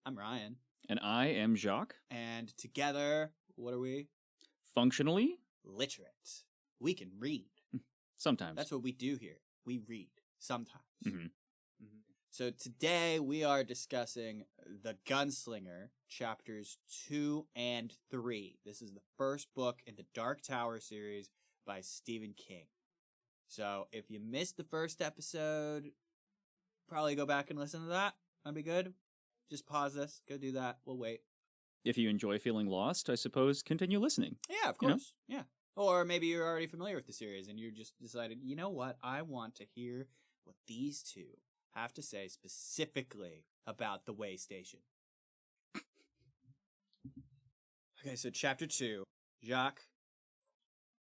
I'm Ryan. And I am Jacques. And together, what are we? Functionally? Literate. We can read. Sometimes. That's what we do here. We read. Sometimes. Mm-hmm. So today we are discussing The Gunslinger, chapters 2 and 3. This is the first book in the Dark Tower series by Stephen King. So if you missed the first episode, probably go back and listen to that. That'd be good. Just pause this. Go do that. We'll wait. If you enjoy feeling lost, I suppose continue listening. Yeah, of course. Yeah. Or maybe you're already familiar with the series and you just decided, you know what? I want to hear what these two have to say specifically about the waystation. Okay, so chapter 2. Jacques,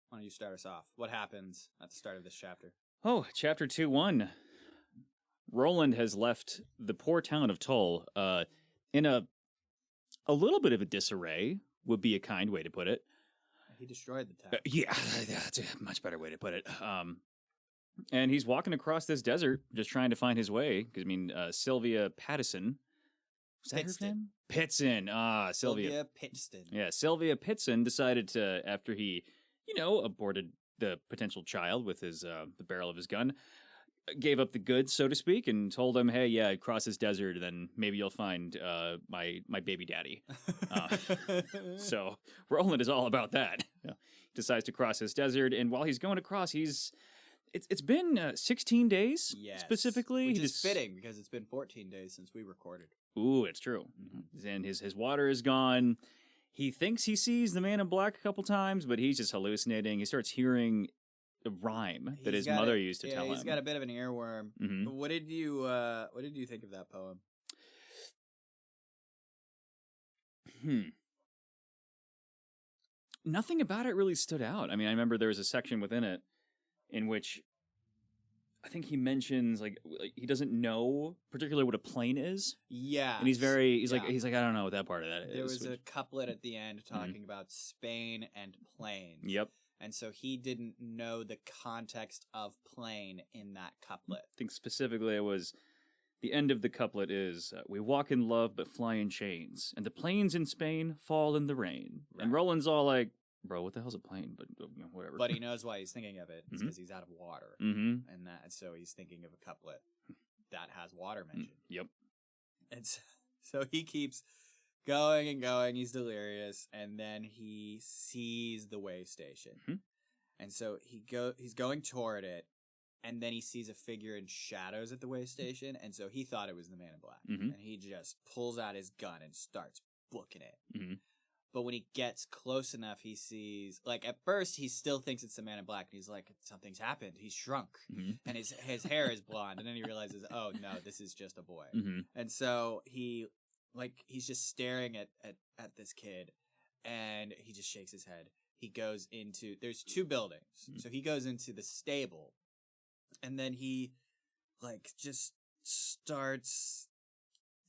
why don't you start us off? What happens at the start of this chapter? Oh, chapter 2-1. Roland has left the poor town of Tull in a little bit of a disarray, would be a kind way to put it. He destroyed the town. Yeah, that's a much better way to put it. And he's walking across this desert, just trying to find his way. Because, Sylvia Pattison. Was that her name? Pitson. Sylvia Pitson. Yeah, Sylvia Pitson decided to, after he, aborted the potential child with his the barrel of his gun, gave up the goods, so to speak, and told him, hey, yeah, cross this desert, and then maybe you'll find my baby daddy. So Roland is all about that. He decides to cross this desert, and while he's going across, It's been 16 days, specifically. Which is fitting, because it's been 14 days since we recorded. Ooh, it's true. Mm-hmm. And his water is gone. He thinks he sees the man in black a couple times, but he's just hallucinating. He starts hearing a rhyme that his mother used to tell him. He's got a bit of an earworm. Mm-hmm. But what did you think of that poem? Nothing about it really stood out. I mean, I remember there was a section within it in which I think he mentions like he doesn't know particularly what a plane is. Yeah. And he's like I don't know what that part of that is. There was a couplet at the end talking about Spain and planes. Yep. And so he didn't know the context of plane in that couplet. I think specifically it was the end of the couplet is we walk in love but fly in chains, and the planes in Spain fall in the rain. Right. And Roland's all like, bro, what the hell's a plane? But whatever. But he knows why he's thinking of it. It's because he's out of water. Mm-hmm. And so he's thinking of a couplet that has water mentioned. Yep. And so he keeps going and going. He's delirious. And then he sees the way station. Mm-hmm. And so he's going toward it. And then he sees a figure in shadows at the way station. And so he thought it was the man in black. Mm-hmm. And he just pulls out his gun and starts booking it. Mm-hmm. But when he gets close enough, he sees, like, at first, he still thinks it's the man in black. And he's like, something's happened. He's shrunk. Mm-hmm. And his hair is blonde. And then he realizes, oh, no, this is just a boy. Mm-hmm. And so he's just staring at this kid. And he just shakes his head. He goes into, there's two buildings. Mm-hmm. So he goes into the stable. And then he, just starts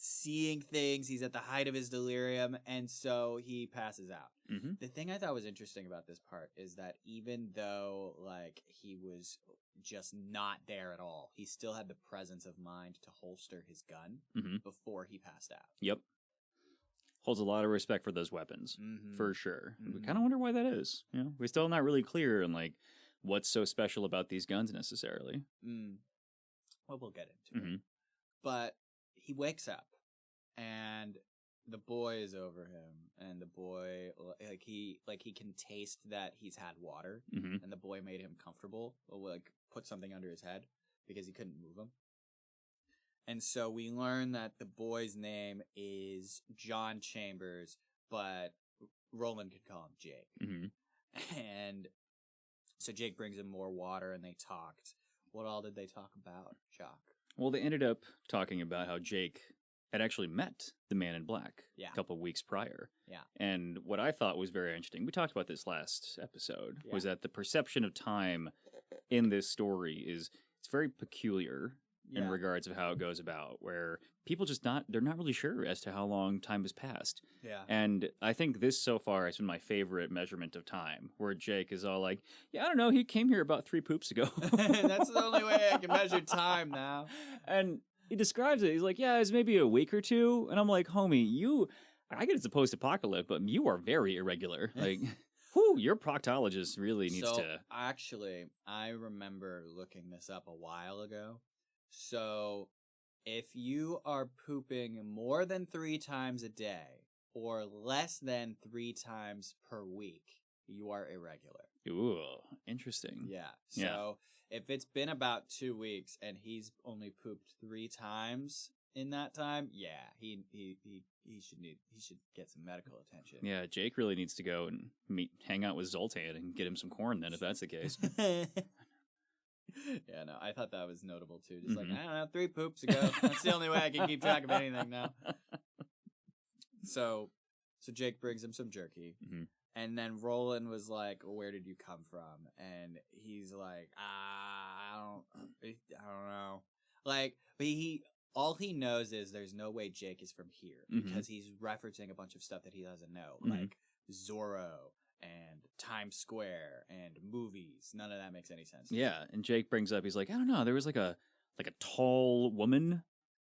seeing things. He's at the height of his delirium, and so he passes out. Mm-hmm. The thing I thought was interesting about this part is that even though, he was just not there at all, he still had the presence of mind to holster his gun before he passed out. Yep. Holds a lot of respect for those weapons, for sure. Mm-hmm. We kind of wonder why that is. We're still not really clear on, what's so special about these guns necessarily. Well, we'll get into it. But he wakes up, and the boy is over him, and the boy, he can taste that he's had water, and the boy made him comfortable, put something under his head, because he couldn't move him. And so we learn that the boy's name is John Chambers, but Roland could call him Jake. And so Jake brings him more water, and they talked. What all did they talk about, Jacques? Well, they ended up talking about how Jake had actually met the man in black a couple of weeks prior. Yeah. And what I thought was very interesting, we talked about this last episode, was that the perception of time in this story it's very peculiar in regards of how it goes about, where people they're not really sure as to how long time has passed. Yeah. And I think this so far has been my favorite measurement of time, where Jake is all like, I don't know, he came here about 3 poops ago. That's the only way I can measure time now. And he describes it. He's like, yeah, it's maybe a week or two. And I'm like, homie, I get it's a post-apocalypse, but you are very irregular. Like, whew, your proctologist really needs to... Actually, I remember looking this up a while ago. So, if you are pooping more than 3 times a day, or less than 3 times per week, you are irregular. Ooh, interesting. Yeah. So if it's been about 2 weeks and he's only pooped 3 times in that time, he should get some medical attention. Yeah, Jake really needs to go and hang out with Zoltan and get him some corn then, if that's the case. Yeah, no, I thought that was notable too. Just like, I don't know, 3 poops ago. That's the only way I can keep track of anything now. So Jake brings him some jerky. And then Roland was like, where did you come from? And he's like, I don't know. Like, but all he knows is there's no way Jake is from here because he's referencing a bunch of stuff that he doesn't know, like Zorro and Times Square and movies. None of that makes any sense. Yeah, and Jake brings up, he's like, I don't know, there was like a tall woman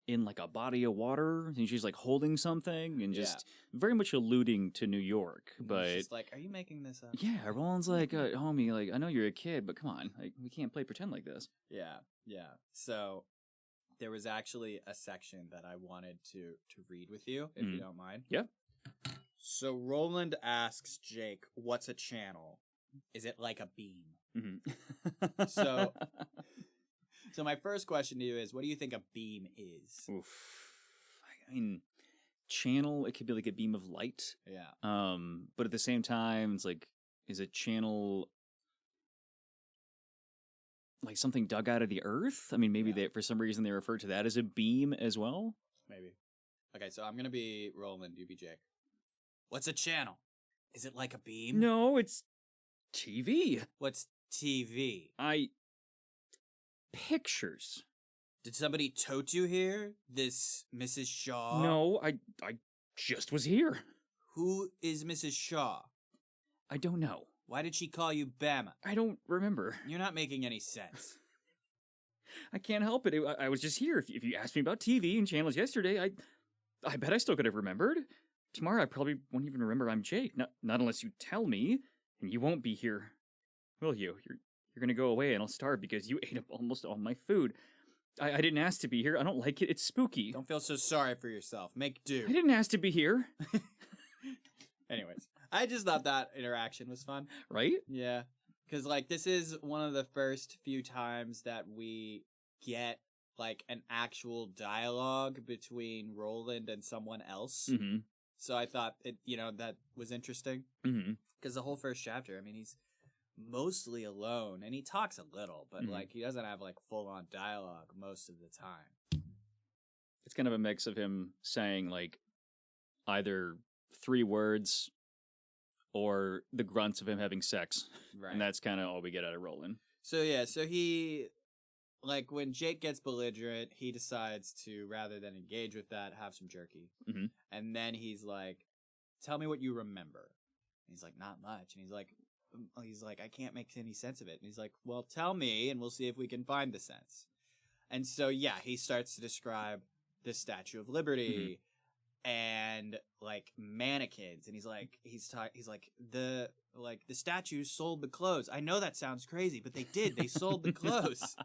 in like a body of water, and she's like holding something, and just very much alluding to New York. But it's just like, are you making this up? Yeah, Roland's like, homie, like I know you're a kid, but come on, like we can't play pretend like this. Yeah. So there was actually a section that I wanted to read with you, if you don't mind. Yeah. So Roland asks Jake, "What's a channel? Is it like a beam?" So my first question to you is, what do you think a beam is? Oof. I mean, channel, it could be like a beam of light. Yeah. But at the same time, it's like, is a channel like something dug out of the earth? I mean, maybe for some reason they refer to that as a beam as well? Maybe. Okay, so I'm going to be Roland, you be Jake. What's a channel? Is it like a beam? No, it's TV. What's TV? Pictures. Did somebody tote you here? This Mrs. Shaw? No, I just was here. Who is Mrs. Shaw? I don't know. Why did she call you Bama? I don't remember. You're not making any sense. I can't help it. I was just here. If you asked me about TV and channels yesterday, I bet I still could have remembered. Tomorrow I probably won't even remember I'm Jake. Not unless you tell me, and you won't be here. Will you? You're gonna go away and I'll starve because you ate up almost all my food. I didn't ask to be here. I don't like it. It's spooky. Don't feel so sorry for yourself. Make do. I didn't ask to be here. Anyways, I just thought that interaction was fun. Right? Yeah. Because, like, this is one of the first few times that we get, like, an actual dialogue between Roland and someone else. So I thought, that was interesting. Because the whole first chapter, I mean, he's mostly alone, and he talks a little, but like he doesn't have like full-on dialogue most of the time. It's kind of a mix of him saying like either 3 words or the grunts of him having sex, right? And that's kind of all we get out of Roland. So he, like, when Jake gets belligerent, he decides to, rather than engage with that, have some jerky. And then he's like, tell me what you remember. And he's like, not much. And he's like, I can't make any sense of it. And he's like, well, tell me, and we'll see if we can find the sense. And so, yeah, he starts to describe the Statue of Liberty and, like, mannequins. And he's like, the statues sold the clothes. I know that sounds crazy, but they did. They sold the clothes.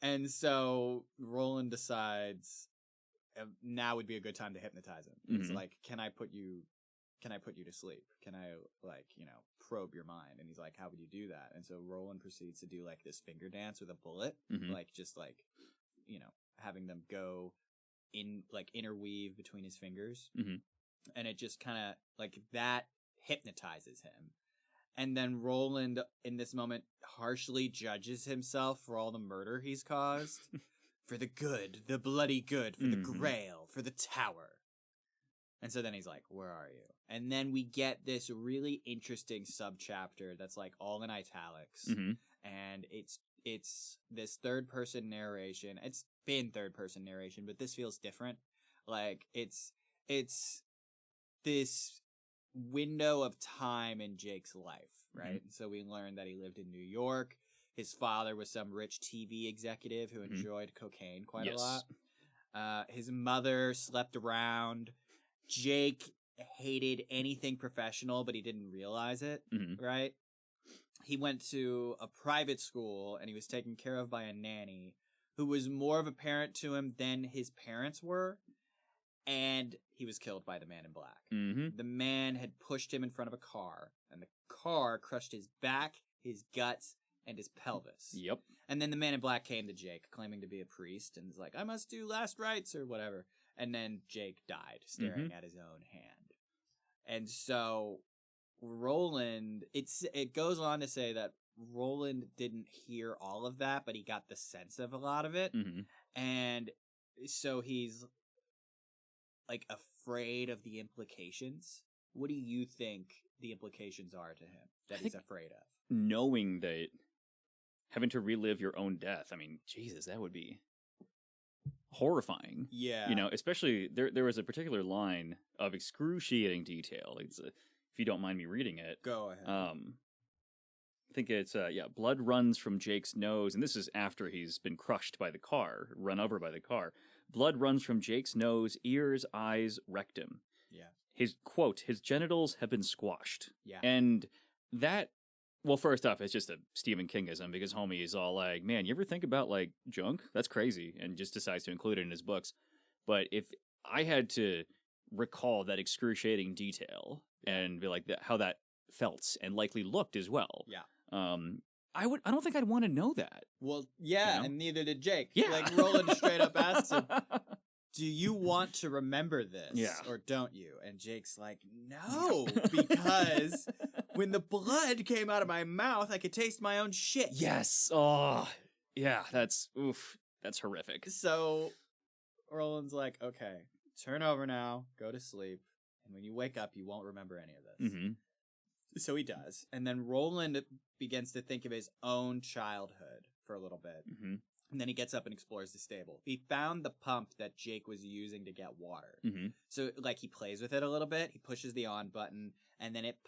And so Roland decides now would be a good time to hypnotize him. It's like, can I put you to sleep? Can I, like, probe your mind? And he's like, how would you do that? And so Roland proceeds to do, like, this finger dance with a bullet, like, just, like, having them go in, like, interweave between his fingers. And it just kind of, like, that hypnotizes him. And then Roland, in this moment, harshly judges himself for all the murder he's caused. For the good, the bloody good, for the grail, for the tower. And so then he's like, where are you? And then we get this really interesting subchapter that's like all in italics. And it's this third-person narration. It's been third-person narration, but this feels different. Like, it's this window of time in Jake's life, right? And so we learn that he lived in New York. his father was some rich TV executive who enjoyed cocaine quite a lot. His mother slept around. Jake hated anything professional, but he didn't realize it, right? He went to a private school, and he was taken care of by a nanny who was more of a parent to him than his parents were, and he was killed by the man in black. The man had pushed him in front of a car, and the car crushed his back, his guts, and his pelvis. Yep. And then the man in black came to Jake, claiming to be a priest, and was like, I must do last rites, or whatever. And then Jake died, staring at his own hand. And so Roland, it goes on to say that Roland didn't hear all of that, but he got the sense of a lot of it. And so he's like afraid of the implications. What do you think the implications are to him that he's afraid of? Knowing that having to relive your own death, I mean, Jesus, that would be horrifying. Yeah. You know, especially there was a particular line of excruciating detail. It's if you don't mind me reading it. Go ahead. I think it's blood runs from Jake's nose, and this is after he's been crushed by the car, run over by the car. Blood runs from Jake's nose, ears, eyes, rectum. Yeah. His quote, his genitals have been squashed. Yeah. And that, well, first off, it's just a Stephen Kingism, because homie is all like, man, you ever think about, like, junk? That's crazy, and just decides to include it in his books. But if I had to recall that excruciating detail and be like, how that felt and likely looked as well. Yeah. I don't think I'd want to know that. Well, yeah, you know? And neither did Jake. Yeah. Like, Roland straight up asked him, do you want to remember this? Yeah. Or don't you? And Jake's like, no, because when the blood came out of my mouth, I could taste my own shit. Yes. Oh, yeah, that's horrific. So Roland's like, okay, turn over now, go to sleep, and when you wake up, you won't remember any of this. So he does. And then Roland begins to think of his own childhood for a little bit. And then he gets up and explores the stable. He found the pump that Jake was using to get water. So, like, he plays with it a little bit. He pushes the on button, and then it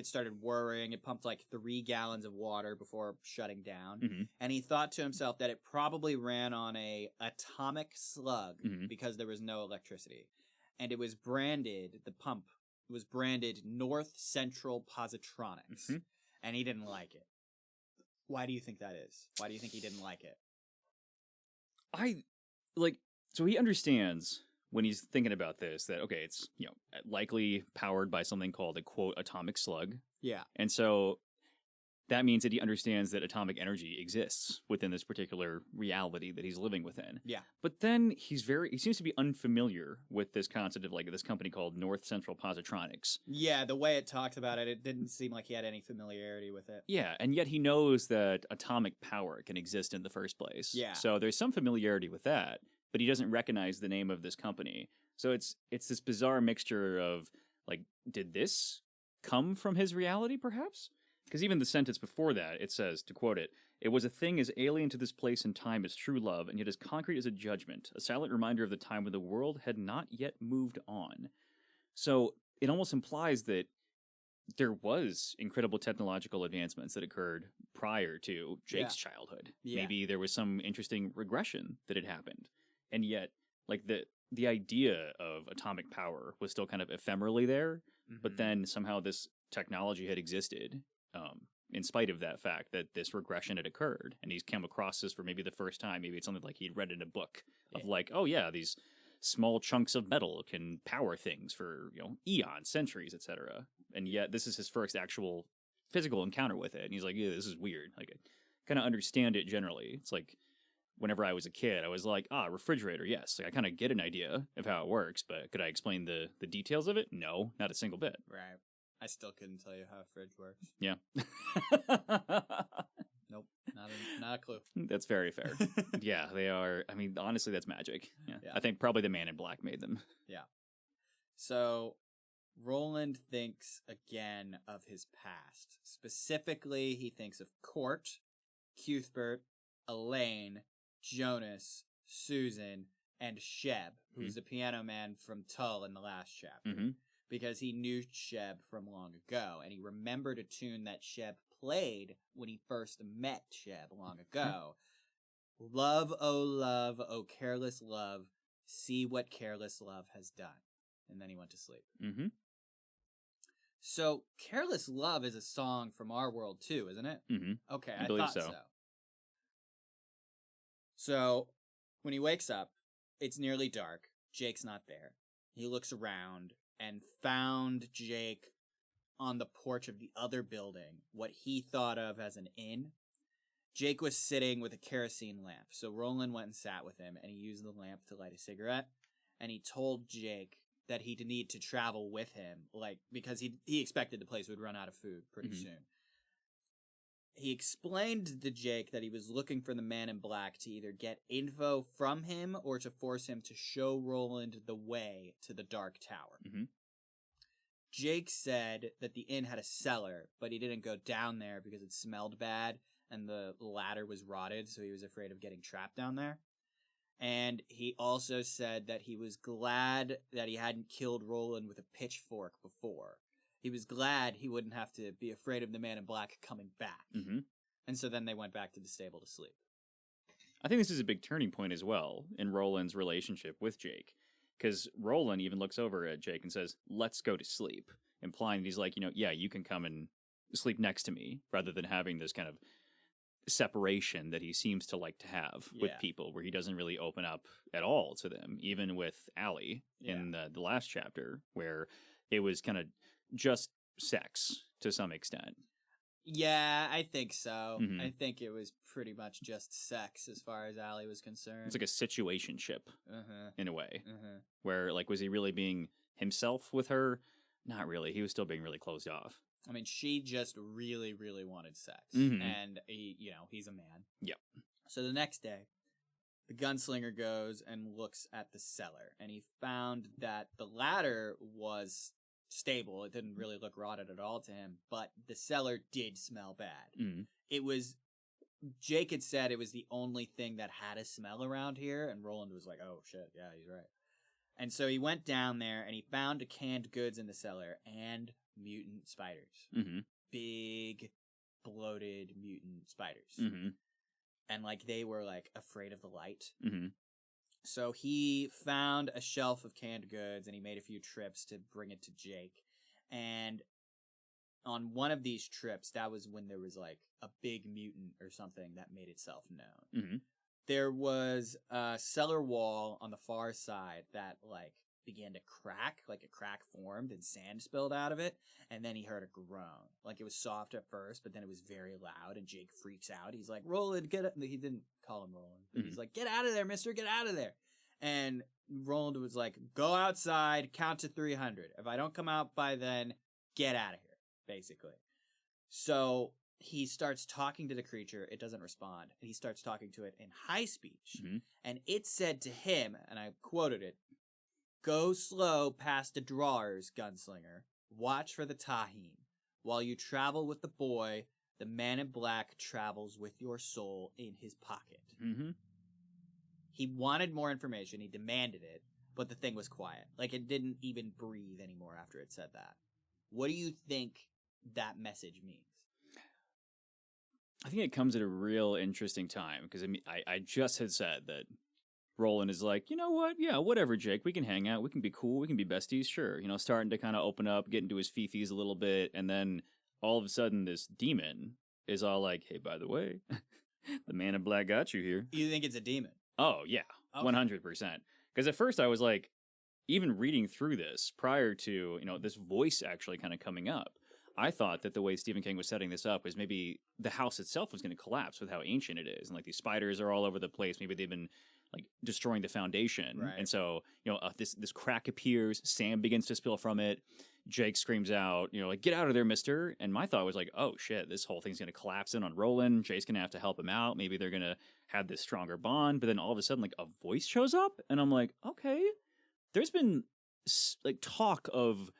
started whirring. It pumped, like, 3 gallons of water before shutting down. And he thought to himself that it probably ran on a atomic slug because there was no electricity. And it was branded, the pump was branded North Central Positronics. And he didn't like it. Why do you think that is? Why do you think he didn't like it? So he understands when he's thinking about this that, okay, it's, you know, likely powered by something called a, quote, atomic slug. Yeah. And so that means that he understands that atomic energy exists within this particular reality that he's living within. Yeah. But then he seems to be unfamiliar with this concept of, like, this company called North Central Positronics. Yeah, the way it talked about it, it didn't seem like he had any familiarity with it. Yeah, and yet he knows that atomic power can exist in the first place. Yeah. So there's some familiarity with that, but he doesn't recognize the name of this company. So it's this bizarre mixture of, like, did this come from his reality, perhaps? Because even the sentence before that, it says, to quote it, "It was a thing as alien to this place and time as true love, and yet as concrete as a judgment, a silent reminder of the time when the world had not yet moved on." So it almost implies that there was incredible technological advancements that occurred prior to Jake's childhood. Yeah. Maybe there was some interesting regression that had happened. And yet, like, the idea of atomic power was still kind of ephemerally there, but then somehow this technology had existed in spite of that fact that this regression had occurred, and he's come across this for maybe the first time. Maybe it's something like he'd read in a book of like, oh yeah, these small chunks of metal can power things for, you know, eons, centuries, etc. And yet this is his first actual physical encounter with it, and he's like, yeah, this is weird. Like, I kind of understand it generally. It's like whenever I was a kid, I was like, refrigerator, yes. Like, I kind of get an idea of how it works, but could I explain the details of it? No, not a single bit. Right. I still couldn't tell you how a fridge works. Yeah. Nope. Not a clue. That's very fair. Yeah, they are. I mean, honestly, that's magic. Yeah. I think probably the Man in Black made them. Yeah. So Roland thinks again of his past. Specifically, he thinks of Court, Cuthbert, Elaine, Jonas, Susan, and Sheb, who's the piano man from Tull in the last chapter. because he knew Sheb from long ago, and he remembered a tune that Sheb played when he first met Sheb long ago. Love, oh careless love, see what careless love has done. And then he went to sleep. Mm-hmm. So, Careless Love is a song from our world too, isn't it? Mm-hmm. Okay, I believe thought so. So, when he wakes up, it's nearly dark. Jake's not there. He looks around and found Jake on the porch of the other building, what he thought of as an inn. Jake was sitting with a kerosene lamp, so Roland went and sat with him, and he used the lamp to light a cigarette, and he told Jake that he'd need to travel with him, because he expected the place would run out of food pretty soon. He explained to Jake that he was looking for the man in black to either get info from him or to force him to show Roland the way to the Dark Tower. Mm-hmm. Jake said that the inn had a cellar, but he didn't go down there because it smelled bad and the ladder was rotted, so he was afraid of getting trapped down there. And he also said that he was glad that he hadn't killed Roland with a pitchfork before. He was glad he wouldn't have to be afraid of the man in black coming back. Mm-hmm. And so then they went back to the stable to sleep. I think this is a big turning point as well in Roland's relationship with Jake. Because Roland even looks over at Jake and says, let's go to sleep. Implying that he's like, yeah, you can come and sleep next to me, rather than having this kind of separation that he seems to like to have with people, where he doesn't really open up at all to them, even with Allie in the last chapter, where it was kind of just sex to some extent. Yeah, I think so. Mm-hmm. I think it was pretty much just sex as far as Allie was concerned. It's like a situationship in a way, where was he really being himself with her? Not really. He was still being really closed off. I mean, she just really, really wanted sex. And, he's a man. Yep. So the next day, the gunslinger goes and looks at the cellar, and he found that the ladder was stable. It didn't really look rotted at all to him, but the cellar did smell bad. It was, Jake had said it was the only thing that had a smell around here, and Roland was like, oh shit, yeah, he's right. And so he went down there, and he found canned goods in the cellar, and mutant spiders. Big, bloated mutant spiders. And, they were, afraid of the light. So he found a shelf of canned goods, and he made a few trips to bring it to Jake. And on one of these trips, that was when there was, a big mutant or something that made itself known. There was a cellar wall on the far side that, began to crack, a crack formed and sand spilled out of it, and then he heard a groan. It was soft at first, but then it was very loud, and Jake freaks out. He's like, Roland, get up. He didn't call him Roland, but he's like, get out of there, mister, get out of there. And Roland was like, go outside, count to 300. If I don't come out by then, get out of here, basically. So he starts talking to the creature. It doesn't respond. And he starts talking to it in high speech. And it said to him, and I quoted it, go slow past the drawers, gunslinger. Watch for the tahine. While you travel with the boy, the man in black travels with your soul in his pocket. He wanted more information. He demanded it, but the thing was quiet. It didn't even breathe anymore after it said that. What do you think that message means? I think it comes at a real interesting time, because I just had said that Roland is like, you know what? Yeah, whatever, Jake. We can hang out. We can be cool. We can be besties. Sure. Starting to kind of open up, get into his fifis a little bit. And then all of a sudden, this demon is all like, hey, by the way, the man in black got you here. You think it's a demon? Oh, yeah. Okay. 100%. Because at first I was like, even reading through this prior to, this voice actually kind of coming up, I thought that the way Stephen King was setting this up was maybe the house itself was going to collapse with how ancient it is. And these spiders are all over the place. Maybe they've been destroying the foundation. Right. And so, this crack appears, sand begins to spill from it. Jake screams out, get out of there, mister. And my thought was oh shit, this whole thing's going to collapse in on Roland. Jake's going to have to help him out. Maybe they're going to have this stronger bond. But then all of a sudden, a voice shows up. And I'm like, okay, there's been talk of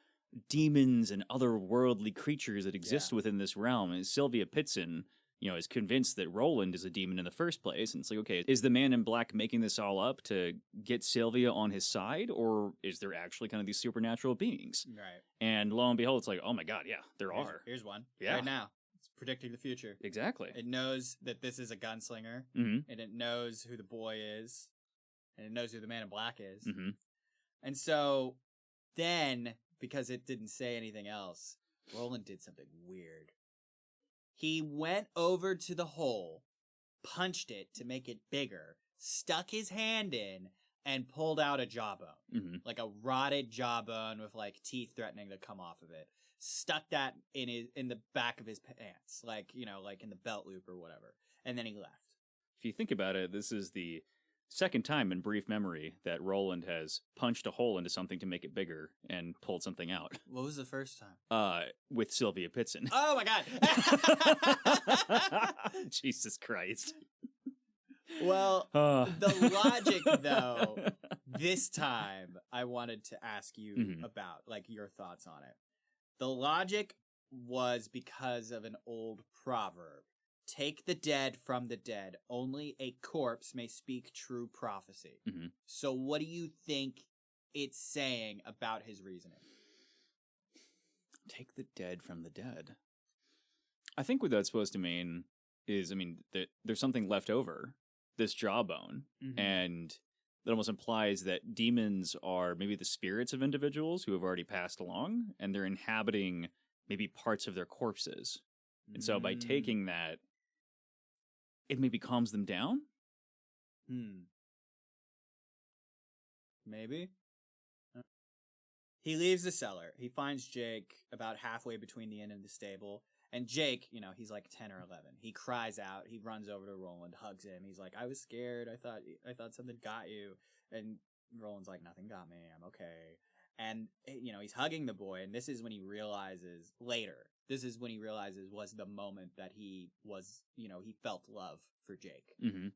demons and otherworldly creatures that exist within this realm. And Sylvia Pitson, is convinced that Roland is a demon in the first place. And it's like, okay, is the Man in Black making this all up to get Sylvia on his side, or is there actually kind of these supernatural beings? Right. And lo and behold, it's like, oh my God, yeah, there are. Here's one. Yeah. Right now. It's predicting the future. Exactly. It knows that this is a gunslinger, mm-hmm. and it knows who the boy is, and it knows who the Man in Black is. Mm-hmm. And so then, because it didn't say anything else, Roland did something weird. He went over to the hole, punched it to make it bigger, stuck his hand in, and pulled out a jawbone. Mm-hmm. Like a rotted jawbone with like teeth threatening to come off of it. Stuck that in the back of his pants, like in the belt loop or whatever. And then he left. If you think about it, this is the second time in brief memory that Roland has punched a hole into something to make it bigger and pulled something out. What was the first time? With Sylvia Pitson. Oh my God! Jesus Christ. Well, the logic, though, this time I wanted to ask you mm-hmm. about, like, your thoughts on it. The logic was because of an old proverb. Take the dead from the dead. Only a corpse may speak true prophecy. Mm-hmm. So what do you think it's saying about his reasoning? Take the dead from the dead. I think what that's supposed to mean is, that there's something left over, this jawbone, mm-hmm. and that almost implies that demons are maybe the spirits of individuals who have already passed along, and they're inhabiting maybe parts of their corpses. And so by taking that, it maybe calms them down? Maybe. He leaves the cellar. He finds Jake about halfway between the inn and the stable. And Jake, he's like 10 or 11. He cries out. He runs over to Roland, hugs him. He's like, I was scared. I thought something got you. And Roland's like, nothing got me. I'm okay. And, he's hugging the boy. And this is when he realizes later, was the moment that he was, he felt love for Jake. Mm-hmm.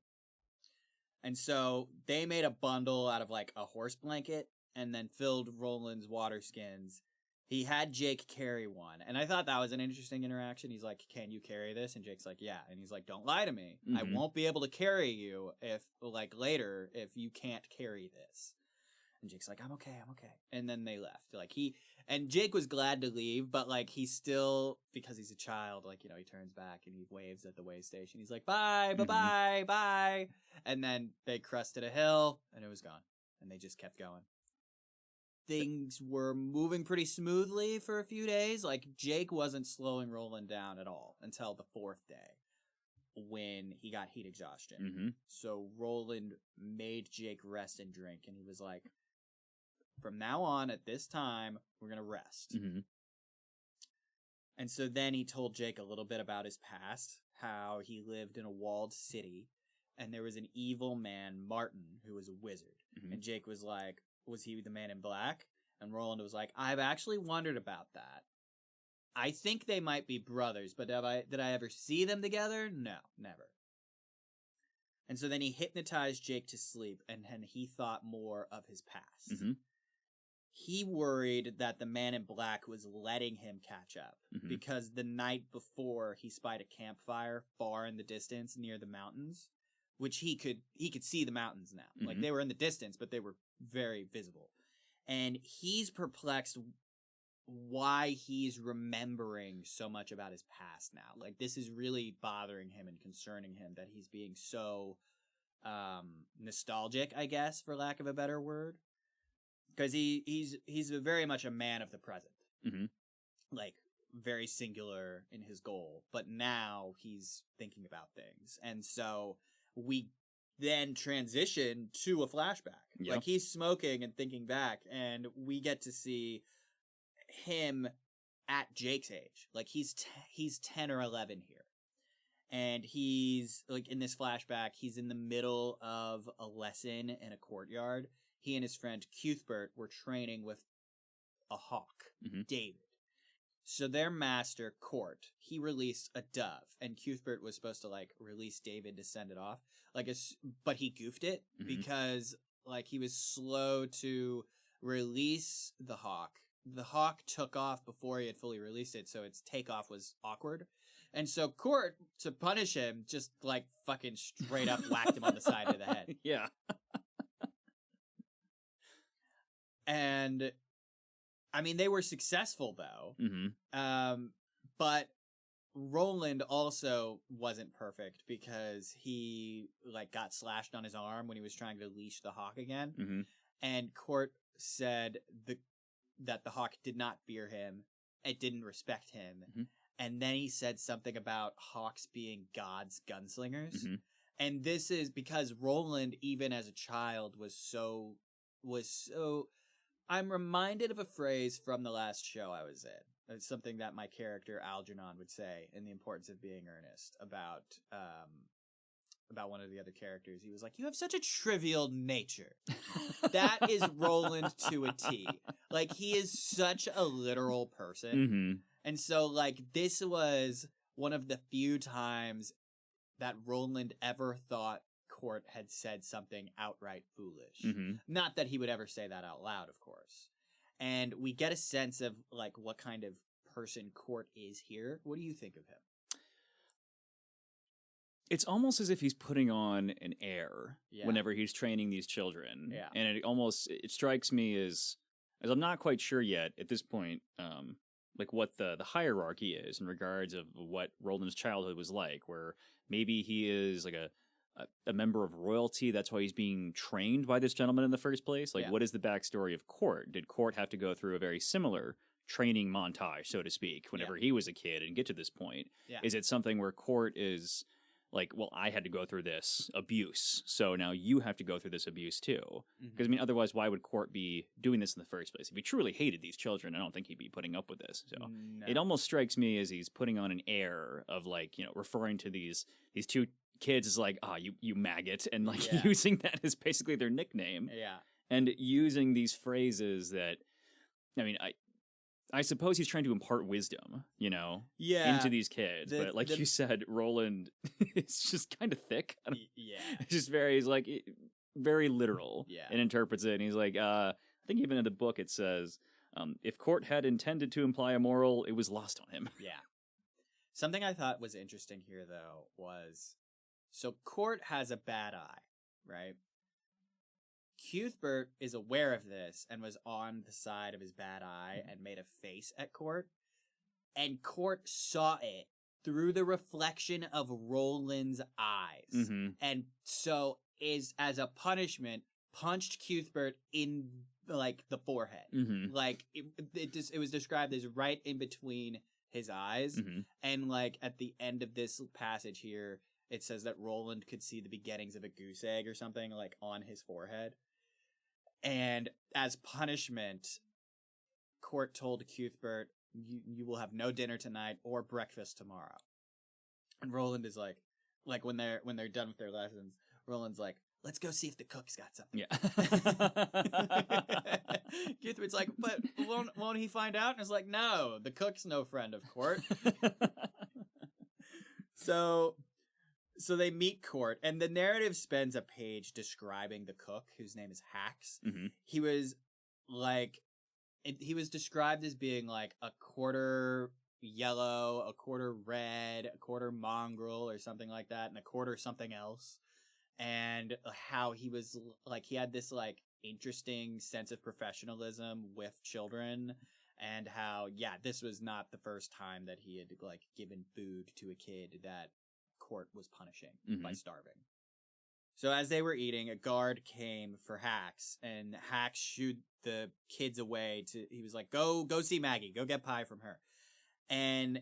And so they made a bundle out of like a horse blanket and then filled Roland's water skins. He had Jake carry one. And I thought that was an interesting interaction. He's like, can you carry this? And Jake's like, yeah. And he's like, don't lie to me. Mm-hmm. I won't be able to carry you later if you can't carry this. And Jake's like, I'm okay. And then they left. And Jake was glad to leave, but he still, because he's a child, he turns back and he waves at the way station. He's like, bye, mm-hmm. bye, bye. And then they crested a hill and it was gone. And they just kept going. Things were moving pretty smoothly for a few days. Jake wasn't slowing Roland down at all until the fourth day when he got heat exhaustion. Mm-hmm. So Roland made Jake rest and drink, and he was like, from now on, at this time, we're going to rest. Mm-hmm. And so then he told Jake a little bit about his past, how he lived in a walled city, and there was an evil man, Martin, who was a wizard. Mm-hmm. And Jake was like, was he the Man in Black? And Roland was like, I've actually wondered about that. I think they might be brothers, but did I ever see them together? No, never. And so then he hypnotized Jake to sleep, and then he thought more of his past. Mm-hmm. He worried that the Man in Black was letting him catch up, mm-hmm. because the night before he spied a campfire far in the distance near the mountains, which he could see the mountains now. Mm-hmm. They were in the distance, but they were very visible. And he's perplexed why he's remembering so much about his past now. This is really bothering him and concerning him that he's being so nostalgic, I guess, for lack of a better word. Because he's very much a man of the present. Mm-hmm. Very singular in his goal. But now he's thinking about things. And so we then transition to a flashback. Yep. He's smoking and thinking back, and we get to see him at Jake's age. He's 10 or 11 here. And he's, in this flashback, he's in the middle of a lesson in a courtyard. He and his friend Cuthbert were training with a hawk, mm-hmm. David. So their master, Court, he released a dove, and Cuthbert was supposed to, release David to send it off. But he goofed it, mm-hmm. because, he was slow to release the hawk the hawk took off before he had fully released it, so its takeoff was awkward. And so Court, to punish him, just like fucking straight up whacked him on the side of the head. Yeah. And I mean, they were successful though. Mm-hmm. But Roland also wasn't perfect because he like got slashed on his arm when he was trying to leash the hawk again. Mm-hmm. And Court said that the hawk did not fear him. It didn't respect him. Mm-hmm. And then he said something about hawks being God's gunslingers. Mm-hmm. And this is because Roland, even as a child, was so I'm reminded of a phrase from the last show I was in. It's something that my character Algernon would say in The Importance of Being Earnest about one of the other characters. He was like, "You have such a trivial nature." That is Roland to a T. Like, he is such a literal person. Mm-hmm. And so, like, this was one of the few times that Roland ever thought Court had said something outright foolish. Mm-hmm. Not that he would ever say that out loud, of course. And we get a sense of, like, what kind of person Court is here. What do you think of him? It's almost as if he's putting on an air whenever he's training these children. Yeah. And it strikes me as I'm not quite sure yet at this point, like what the hierarchy is in regards of what Roland's childhood was like, where maybe he is like a member of royalty. That's why he's being trained by this gentleman in the first place. Like, what is the backstory of Court? Did Court have to go through a very similar training montage, so to speak, whenever he was a kid and get to this point? Yeah. Is it something where Court is like, well, I had to go through this abuse, so now you have to go through this abuse too? Because, I mean, otherwise, why would Court be doing this in the first place? If he truly hated these children, I don't think he'd be putting up with this. So It almost strikes me as he's putting on an air of, like, you know, referring to these two kids as like, you maggot, and like using that as basically their nickname. Yeah. And using these phrases that, I mean, I suppose he's trying to impart wisdom, you know, into these kids. But like you said, Roland is just kind of thick. It's just he's like very literal and interprets it. And he's like, I think even in the book it says, if Court had intended to imply a moral, it was lost on him. Yeah. Something I thought was interesting here, though, was so Court has a bad eye, right? Cuthbert is aware of this and was on the side of his bad eye and made a face at Court. And Court saw it through the reflection of Roland's eyes. Mm-hmm. And so as a punishment, punched Cuthbert in, like, the forehead. Mm-hmm. Like, it was described as right in between his eyes. Mm-hmm. And, like, at the end of this passage here, it says that Roland could see the beginnings of a goose egg or something, like, on his forehead. And as punishment, Court told Cuthbert, you will have no dinner tonight or breakfast tomorrow. And Roland is like when they're done with their lessons, Roland's like, let's go see if the cook's got something. Yeah. Cuthbert's like, but won't he find out? And it's like, no, the cook's no friend of Court. So they meet Court, and the narrative spends a page describing the cook, whose name is Jacques. Mm-hmm. He was described as being like a quarter yellow, a quarter red, a quarter mongrel or something like that, and a quarter something else. And how he was like, he had this like interesting sense of professionalism with children, and how, this was not the first time that he had like given food to a kid that Court was punishing by starving. So as they were eating, a guard came for Hacks, and Hacks shooed the kids away. He was like, go see Maggie, go get pie from her. And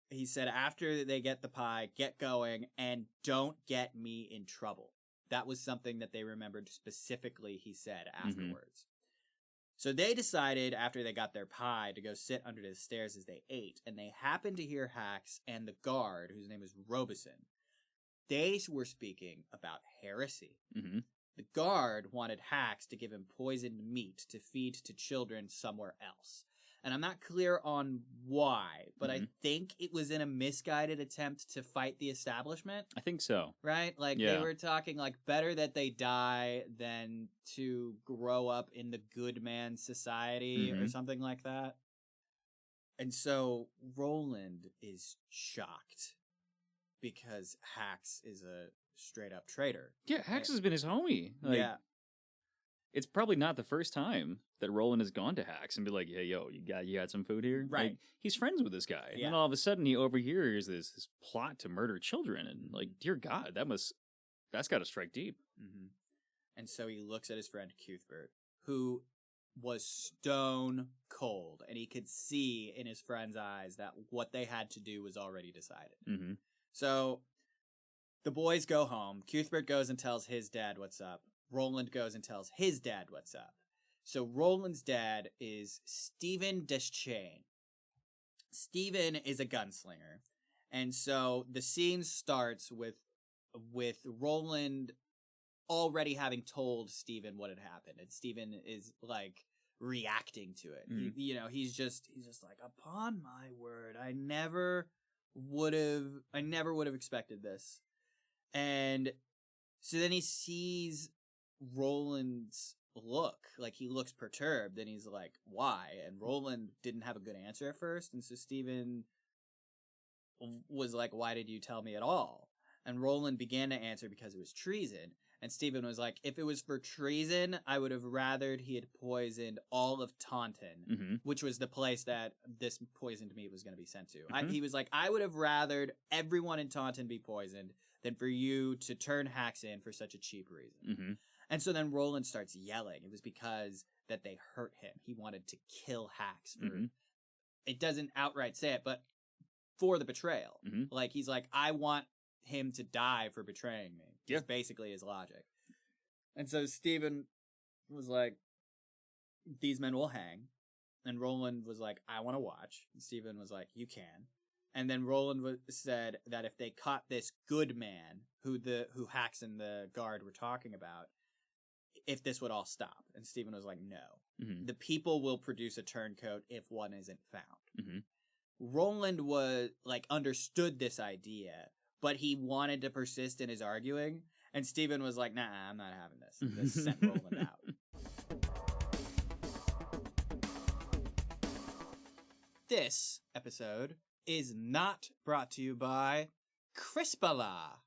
he said, after they get the pie, get going and don't get me in trouble. That was something that they remembered specifically, he said afterwards. So they decided, after they got their pie, to go sit under the stairs as they ate, and they happened to hear Hacks and the guard, whose name was Robeson. They were speaking about heresy. Mm-hmm. The guard wanted Hacks to give him poisoned meat to feed to children somewhere else. And I'm not clear on why, but Mm-hmm. I think it was in a misguided attempt to fight the establishment. I think so. Right? Like, they were talking, like, better that they die than to grow up in the good man society or something like that. And so Roland is shocked because Hax is a straight-up traitor. Yeah, Hax has been his homie. Like, yeah. It's probably not the first time that Roland has gone to Hax and be like, "Hey, yo, you got some food here?" Right. Like, he's friends with this guy, and then all of a sudden he overhears this plot to murder children, and like, dear God, that's got to strike deep. Mm-hmm. And so he looks at his friend Cuthbert, who was stone cold, and he could see in his friend's eyes that what they had to do was already decided. Mm-hmm. So the boys go home. Cuthbert goes and tells his dad what's up. Roland goes and tells his dad what's up. So Roland's dad is Stephen Deschain. Stephen is a gunslinger. And so the scene starts with Roland already having told Stephen what had happened. And Stephen is like reacting to it. Mm-hmm. He's just like, upon my word, I never would have expected this. And so then he sees Roland's look, like he looks perturbed, and he's like, why? And Roland didn't have a good answer at first, and so Stephen was like, why did you tell me at all? And Roland began to answer because it was treason, and Stephen was like, if it was for treason, I would have rathered he had poisoned all of Taunton, which was the place that this poisoned meat was going to be sent to. He was like, I would have rathered everyone in Taunton be poisoned than for you to turn Hax in for such a cheap reason. And so then Roland starts yelling. It was because that they hurt him. He wanted to kill Hax. It doesn't outright say it, but for the betrayal. Like, he's like, I want him to die for betraying me. Yeah. That's basically his logic. And so Stephen was like, these men will hang. And Roland was like, I want to watch. And Stephen was like, you can. And then Roland said that if they caught this good man, who Hax and the guard were talking about, if this would all stop. And Stephen was like, no. The people will produce a turncoat if one isn't found. Roland was like, understood this idea, but he wanted to persist in his arguing. And Stephen was like, nah, I'm not having this. And this sent Roland out. This episode is not brought to you by Crispala.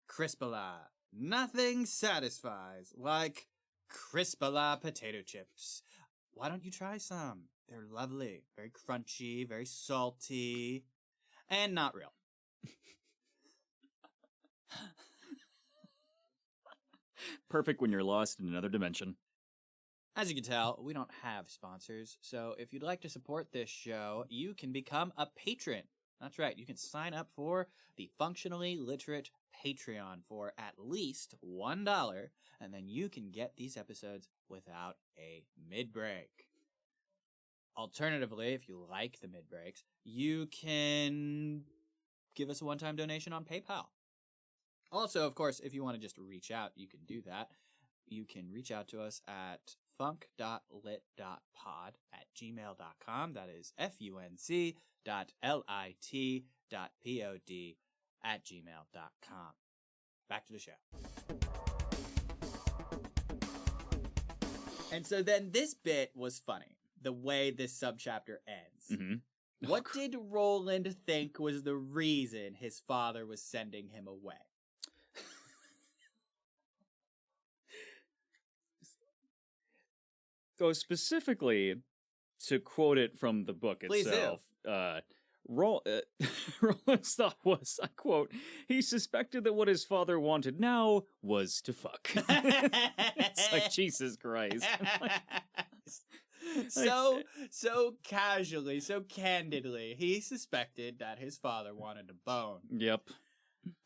Crispala. Nothing satisfies like Crispala potato chips. Why don't you try some? They're lovely, very crunchy, very salty, and not real. Perfect when you're lost in another dimension. As you can tell, we don't have sponsors, so if you'd like to support this show, you can become a patron. That's right, you can sign up for the Functionally Literate Patreon for at least $1, and then you can get these episodes without a mid-break. Alternatively, if you like the mid-breaks, you can give us a one-time donation on PayPal. Also, of course, if you want to just reach out, you can do that. You can reach out to us at funk.lit.pod@gmail.com. That is func.lit.pod@gmail.com. Back to the show. And so then this bit was funny, the way this subchapter ends. What did Roland think was the reason his father was sending him away? So specifically, to quote it from the book itself, Roland's thought was, I quote, he suspected that what his father wanted now was to fuck. It's like, Jesus Christ. So casually, so candidly, he suspected that his father wanted to bone. Yep.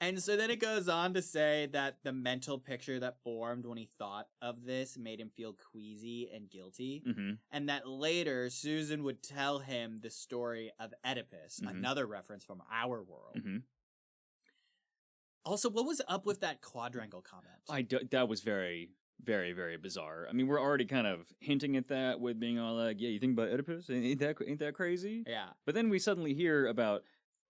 And so then it goes on to say that the mental picture that formed when he thought of this made him feel queasy and guilty. And that later Susan would tell him the story of Oedipus, another reference from our world. Also, what was up with that quadrangle comment? That was very very, very bizarre. I mean, we're already kind of hinting at that with being all like, yeah, you think about Oedipus? Ain't that crazy? Yeah. But then we suddenly hear about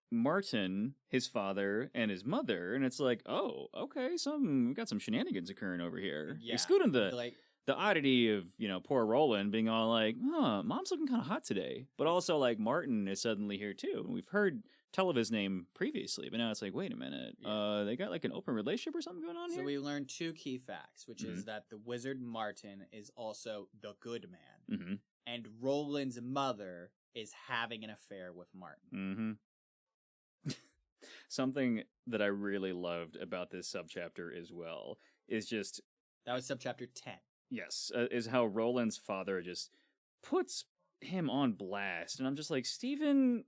Martin, his father, and his mother, and it's like, oh, okay, we got some shenanigans occurring over here. Yeah. Excluding the oddity of, poor Roland being all like, mom's looking kind of hot today. But also, like, Martin is suddenly here, too. And we've heard tell of his name previously, but now it's like, wait a minute. Yeah. They got, like, an open relationship or something going on here? So we learned 2 key facts, which is that the wizard Martin is also the good man. And Roland's mother is having an affair with Martin. Something that I really loved about this subchapter as well is just... That was subchapter 10. Yes, is how Roland's father just puts him on blast. And I'm just like, Stephen,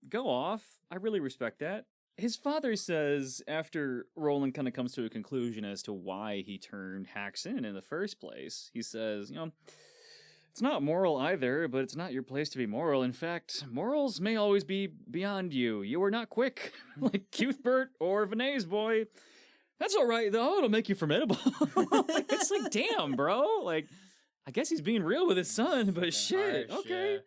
go off. I really respect that. His father says, after Roland kind of comes to a conclusion as to why he turned Hacks in the first place, he says, it's not moral either, but it's not your place to be moral. In fact, morals may always be beyond you. You are not quick, like Cuthbert or Vinay's boy. That's all right, though. It'll make you formidable. It's like, damn, bro. Like, I guess he's being real with his son, but shit. Harsh, okay. Yeah.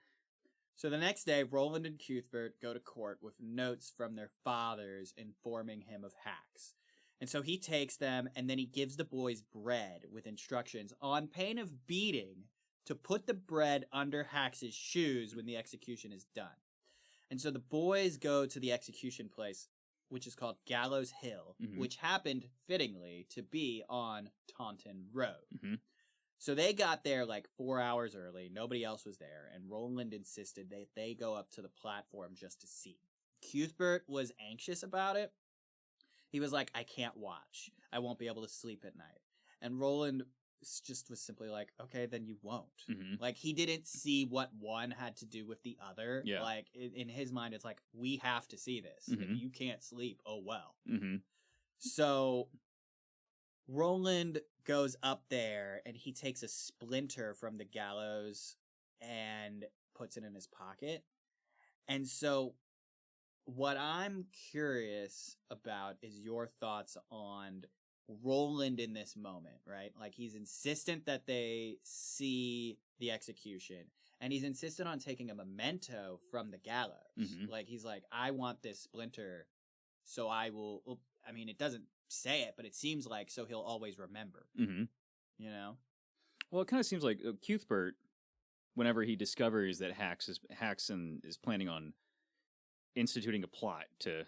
So the next day, Roland and Cuthbert go to court with notes from their fathers informing him of Hacks. And so he takes them, and then he gives the boys bread with instructions on pain of beating to put the bread under Hacks's shoes when the execution is done. And so the boys go to the execution place, which is called Gallows Hill, which happened, fittingly, to be on Taunton Road. So they got there like 4 hours early. Nobody else was there, and Roland insisted that they go up to the platform just to see. Cuthbert was anxious about it. He was like, I can't watch. I won't be able to sleep at night. And Roland just was simply like, okay, then you won't. Like, he didn't see what one had to do with the other. Yeah. Like, in his mind, it's like, we have to see this. If you can't sleep, oh well. So Roland goes up there, and he takes a splinter from the gallows and puts it in his pocket. And so what I'm curious about is your thoughts on Roland in this moment, right? Like, he's insistent that they see the execution, and he's insistent on taking a memento from the gallows. Like, he's like, I want this splinter, so I will, well, I mean, it doesn't say it, but it seems like so he'll always remember. Well, it kind of seems like Cuthbert, whenever he discovers that Haxon is planning on instituting a plot to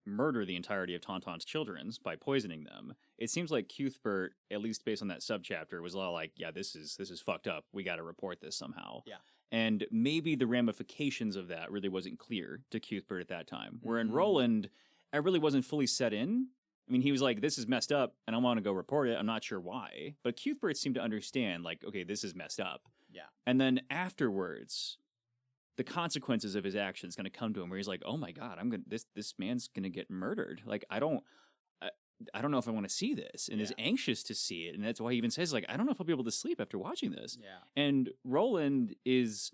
murder the entirety of Tauntaun's children by poisoning them, it seems like Cuthbert, at least based on that subchapter, was all like, yeah, this is fucked up. We got to report this somehow. Yeah. And maybe the ramifications of that really wasn't clear to Cuthbert at that time. Where in Roland, I really wasn't fully set in. I mean, he was like, this is messed up, and I want to go report it. I'm not sure why. But Cuthbert seemed to understand, like, okay, this is messed up. Yeah. And then afterwards, the consequences of his actions going to come to him, where he's like, "Oh my God, this man's going to get murdered." Like, I don't know if I want to see this, and is anxious to see it, and that's why he even says, like, I don't know if I'll be able to sleep after watching this. Yeah. And Roland is,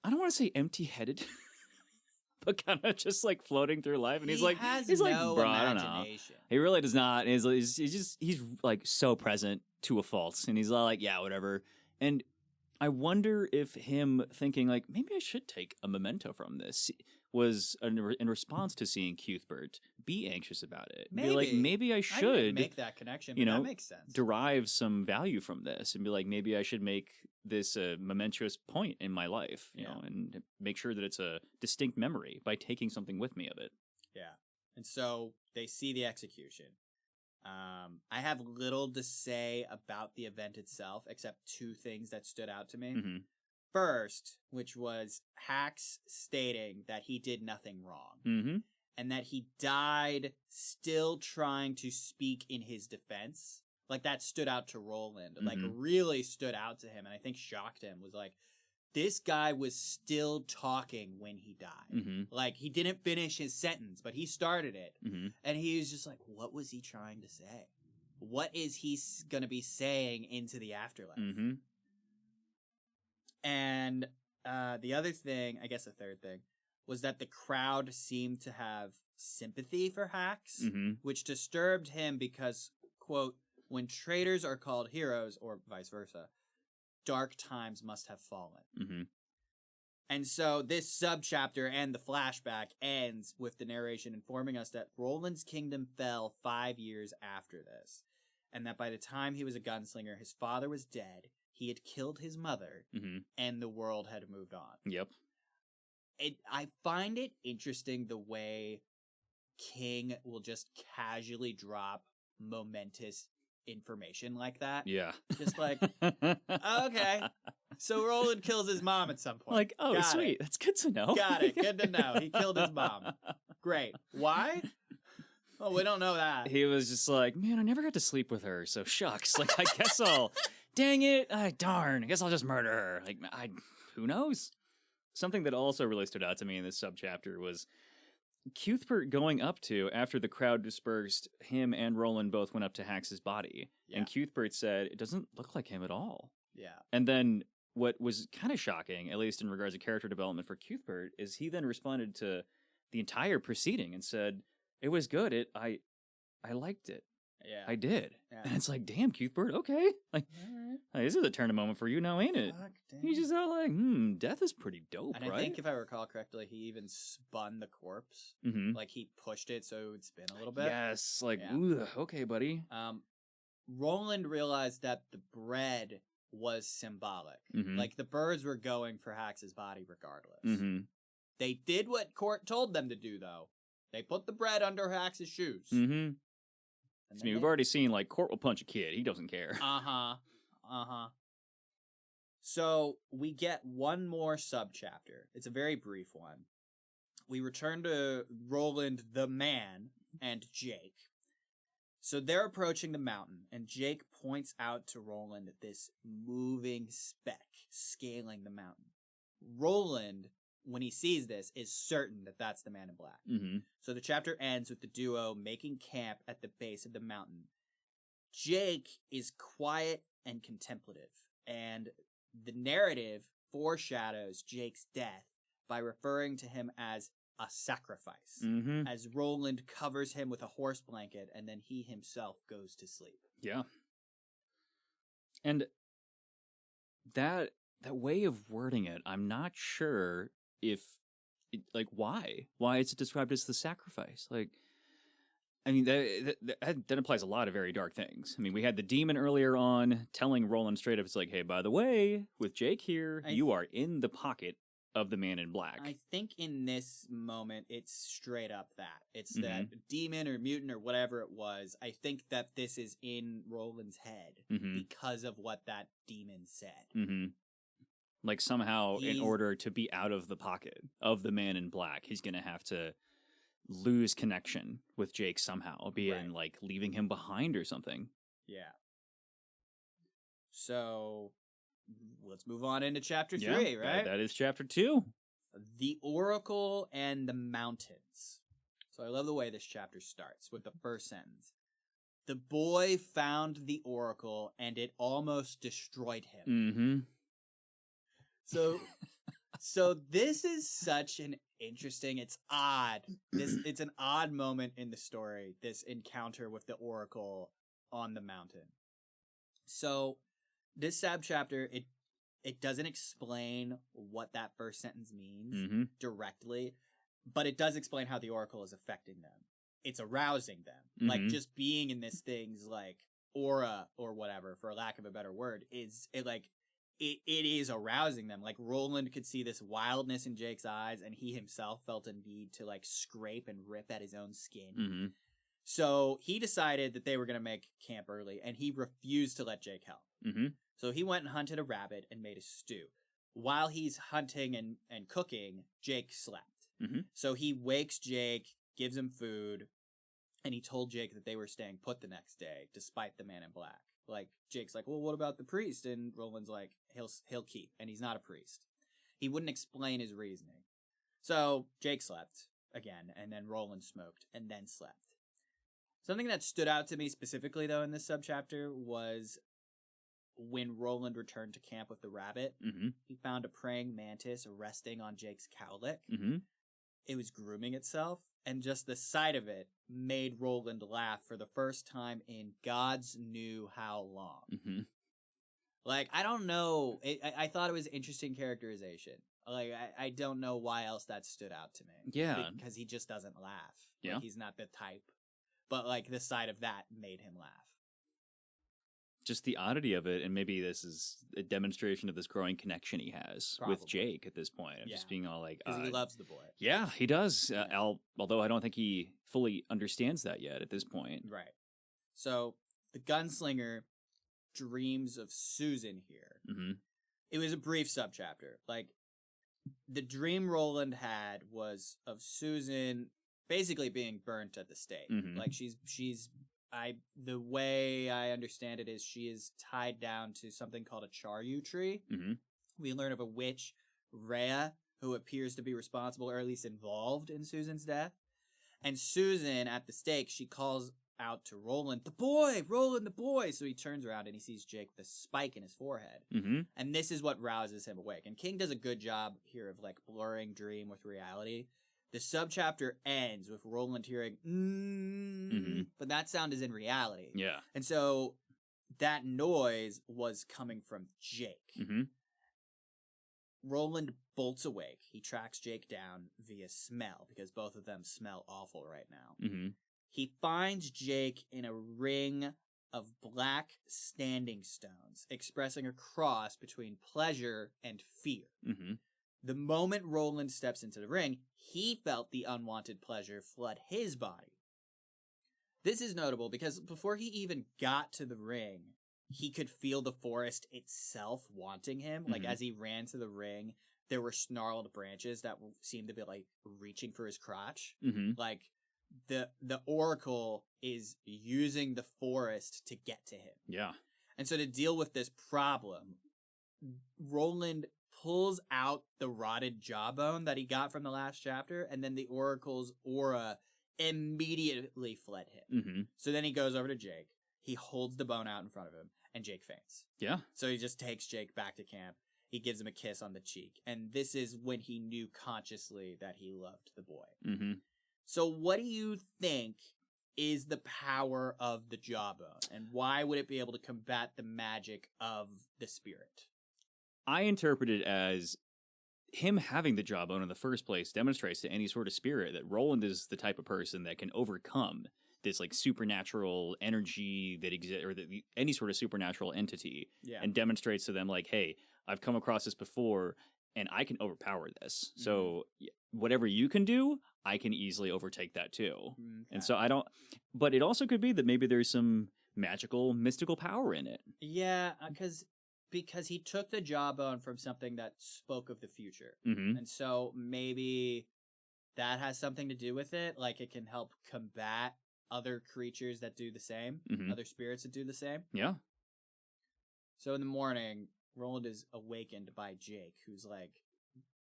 I don't want to say empty-headed, but kind of just like floating through life, and he's like, bro, I don't know. He really does not. He's like so present to a fault, and he's like, yeah, whatever. And I wonder if him thinking, like, maybe I should take a memento from this was in response to seeing Cuthbert be anxious about it. Maybe. Be like, maybe I should I didn't make that connection, but that makes sense. Derive some value from this and be like, maybe I should make this a momentous point in my life, you know, and make sure that it's a distinct memory by taking something with me of it. Yeah. And so they see the execution. I have little to say about the event itself, except 2 things that stood out to me. First, which was Hacks stating that he did nothing wrong, and that he died still trying to speak in his defense. Like, that stood out to Roland, like, really stood out to him, and I think shocked him, was like, this guy was still talking when he died. Like, he didn't finish his sentence, but he started it. And he was just like, what was he trying to say? What is he going to be saying into the afterlife? And the other thing, I guess a third thing, was that the crowd seemed to have sympathy for Hacks, which disturbed him because, quote, When traitors are called heroes, or vice versa, dark times must have fallen. Mm-hmm. And so this subchapter and the flashback ends with the narration informing us that Roland's kingdom fell 5 years after this, and that by the time he was a gunslinger, his father was dead, he had killed his mother, and the world had moved on. Yep. I find it interesting the way King will just casually drop momentous information like that. Yeah. Just like, okay. So Roland kills his mom at some point. Like, oh, got sweet. It. That's good to know. Got it. Good to know. He killed his mom. Great. Why? Oh, we don't know that. He was just like, man, I never got to sleep with her, so shucks. Like, I guess I'll, dang it, darn, I guess I'll just murder her. Like, who knows? Something that also really stood out to me in this subchapter was Cuthbert going up to, after the crowd dispersed, him and Roland both went up to Hax's body. Yeah. And Cuthbert said, it doesn't look like him at all. Yeah. And then what was kind of shocking, at least in regards to character development for Cuthbert, is he then responded to the entire proceeding and said, it was good. I liked it. Yeah. I did. Yeah. And it's like, damn, Cuthbert, okay. Like, this is a turning moment for you now, ain't it? He's just all like, death is pretty dope, and right? I think if I recall correctly, he even spun the corpse. Like, he pushed it so it would spin a little bit. Yes, like, ooh, okay, buddy. Roland realized that the bread was symbolic. Like, the birds were going for Hax's body regardless. They did what Court told them to do, though. They put the bread under Hax's shoes. I mean, we've already seen, like, Court will punch a kid. He doesn't care. So, we get one more subchapter. It's a very brief one. We return to Roland the man and Jake. So, they're approaching the mountain, and Jake points out to Roland this moving speck scaling the mountain. Roland, when he sees this, is certain that that's the man in black. So the chapter ends with the duo making camp at the base of the mountain. Jake is quiet and contemplative, and the narrative foreshadows Jake's death by referring to him as a sacrifice, as Roland covers him with a horse blanket, and then he himself goes to sleep. Yeah. And that way of wording it, I'm not sure if, why it's described as the sacrifice. Like, I mean, that implies a lot of very dark things. I mean, we had the demon earlier on telling Roland straight up, it's like, hey, by the way, with Jake here, you are in the pocket of the man in black. I think in this moment, it's straight up that. It's that demon or mutant or whatever it was. I think that this is in Roland's head because of what that demon said. Like, somehow, in order to be out of the pocket of the man in black, he's going to have to lose connection with Jake somehow, like, leaving him behind or something. Yeah. So, let's move on into chapter 3, right? That is chapter 2. The Oracle and the Mountains. So, I love the way this chapter starts with the first sentence. The boy found the Oracle, and it almost destroyed him. So this is such an interesting, it's odd. It's an odd moment in the story, this encounter with the Oracle on the mountain. So this subchapter, it doesn't explain what that first sentence means directly, but it does explain how the Oracle is affecting them. It's arousing them. Like, just being in this thing's, like, aura or whatever, for lack of a better word, it is arousing them. Like, Roland could see this wildness in Jake's eyes, and he himself felt a need to, like, scrape and rip at his own skin. So he decided that they were going to make camp early, and he refused to let Jake help. So he went and hunted a rabbit and made a stew. While he's hunting and cooking, Jake slept. So he wakes Jake, gives him food, and he told Jake that they were staying put the next day, despite the man in black. Like, Jake's like, well, what about the priest? And Roland's like, he'll keep, and he's not a priest. He wouldn't explain his reasoning. So Jake slept again, and then Roland smoked, and then slept. Something that stood out to me specifically, though, in this subchapter was when Roland returned to camp with the rabbit. He found a praying mantis resting on Jake's cowlick. it was grooming itself, and just the sight of it made Roland laugh for the first time in God's knew how long. Mm-hmm. Like, I don't know. I thought it was interesting characterization. Like, I don't know why else that stood out to me. Yeah. Because he just doesn't laugh. Yeah. Like, he's not the type. But, like, the sight of that made him laugh. Just the oddity of it, and maybe this is a demonstration of this growing connection he has with Jake at this point. Of just being all like... Because he loves the boy. Yeah, he does. Although I don't think he fully understands that yet at this point. Right. So, the gunslinger dreams of Susan here. Mm-hmm. It was a brief subchapter. Like, the dream Roland had was of Susan basically being burnt at the stake. Mm-hmm. Like, the way I understand it is she is tied down to something called a charyu tree. Mm-hmm. We learn of a witch, Rhea, who appears to be responsible or at least involved in Susan's death. And Susan, at the stake, she calls out to Roland, "The boy! Roland, the boy!" So he turns around and he sees Jake with a spike in his forehead. Mm-hmm. And this is what rouses him awake. And King does a good job here of, like, blurring dream with reality. The subchapter ends with Roland hearing, mm-hmm. but that sound is in reality. Yeah. And so that noise was coming from Jake. Mm-hmm. Roland bolts awake. He tracks Jake down via smell, because both of them smell awful right now. Mm-hmm. He finds Jake in a ring of black standing stones, expressing a cross between pleasure and fear. Mm-hmm. The moment Roland steps into the ring, he felt the unwanted pleasure flood his body. This is notable because before he even got to the ring, he could feel the forest itself wanting him. Mm-hmm. Like, as he ran to the ring, there were snarled branches that seemed to be, like, reaching for his crotch. Mm-hmm. Like, the Oracle is using the forest to get to him. Yeah. And so to deal with this problem, Roland pulls out the rotted jawbone that he got from the last chapter, and then the Oracle's aura immediately fled him. Mm-hmm. So then he goes over to Jake. He holds the bone out in front of him, and Jake faints. Yeah. So he just takes Jake back to camp. He gives him a kiss on the cheek. And this is when he knew consciously that he loved the boy. Mm-hmm. So what do you think is the power of the jawbone? And why would it be able to combat the magic of the spirit? I interpret it as him having the jawbone in the first place demonstrates to any sort of spirit that Roland is the type of person that can overcome this, like, supernatural energy that exists, or any sort of supernatural entity, and demonstrates to them, like, hey, I've come across this before, and I can overpower this. Mm-hmm. So whatever you can do, I can easily overtake that too. Okay. And so but it also could be that maybe there's some magical, mystical power in it. Yeah, because he took the jawbone from something that spoke of the future. Mm-hmm. And so maybe that has something to do with it. Like, it can help combat other creatures that do the same, mm-hmm. other spirits that do the same. Yeah. So in the morning, Roland is awakened by Jake, who's, like,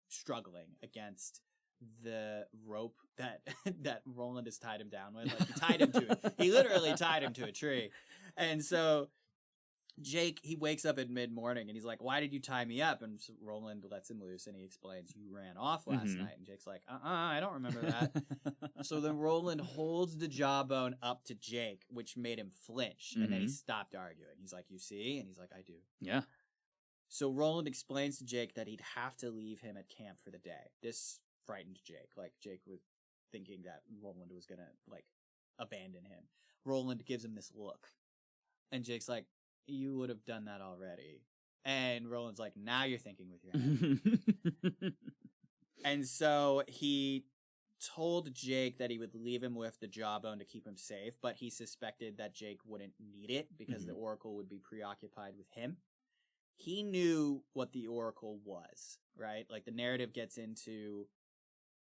struggling against the rope that Roland has tied him down with. Like, he tied him to it. He literally tied him to a tree. And so Jake, he wakes up at mid-morning and he's like, "Why did you tie me up?" And so Roland lets him loose and he explains, "You ran off last mm-hmm. night." And Jake's like, I don't remember that. So then Roland holds the jawbone up to Jake, which made him flinch. Mm-hmm. And then he stopped arguing. He's like, "You see?" And he's like, "I do." Yeah. So Roland explains to Jake that he'd have to leave him at camp for the day. This frightened Jake. Like, Jake was thinking that Roland was going to, like, abandon him. Roland gives him this look. And Jake's like, "You would have done that already." And Roland's like, "Now you're thinking with your head." And so he told Jake that he would leave him with the jawbone to keep him safe, but he suspected that Jake wouldn't need it because mm-hmm. the Oracle would be preoccupied with him. He knew what the Oracle was, right? Like, the narrative gets into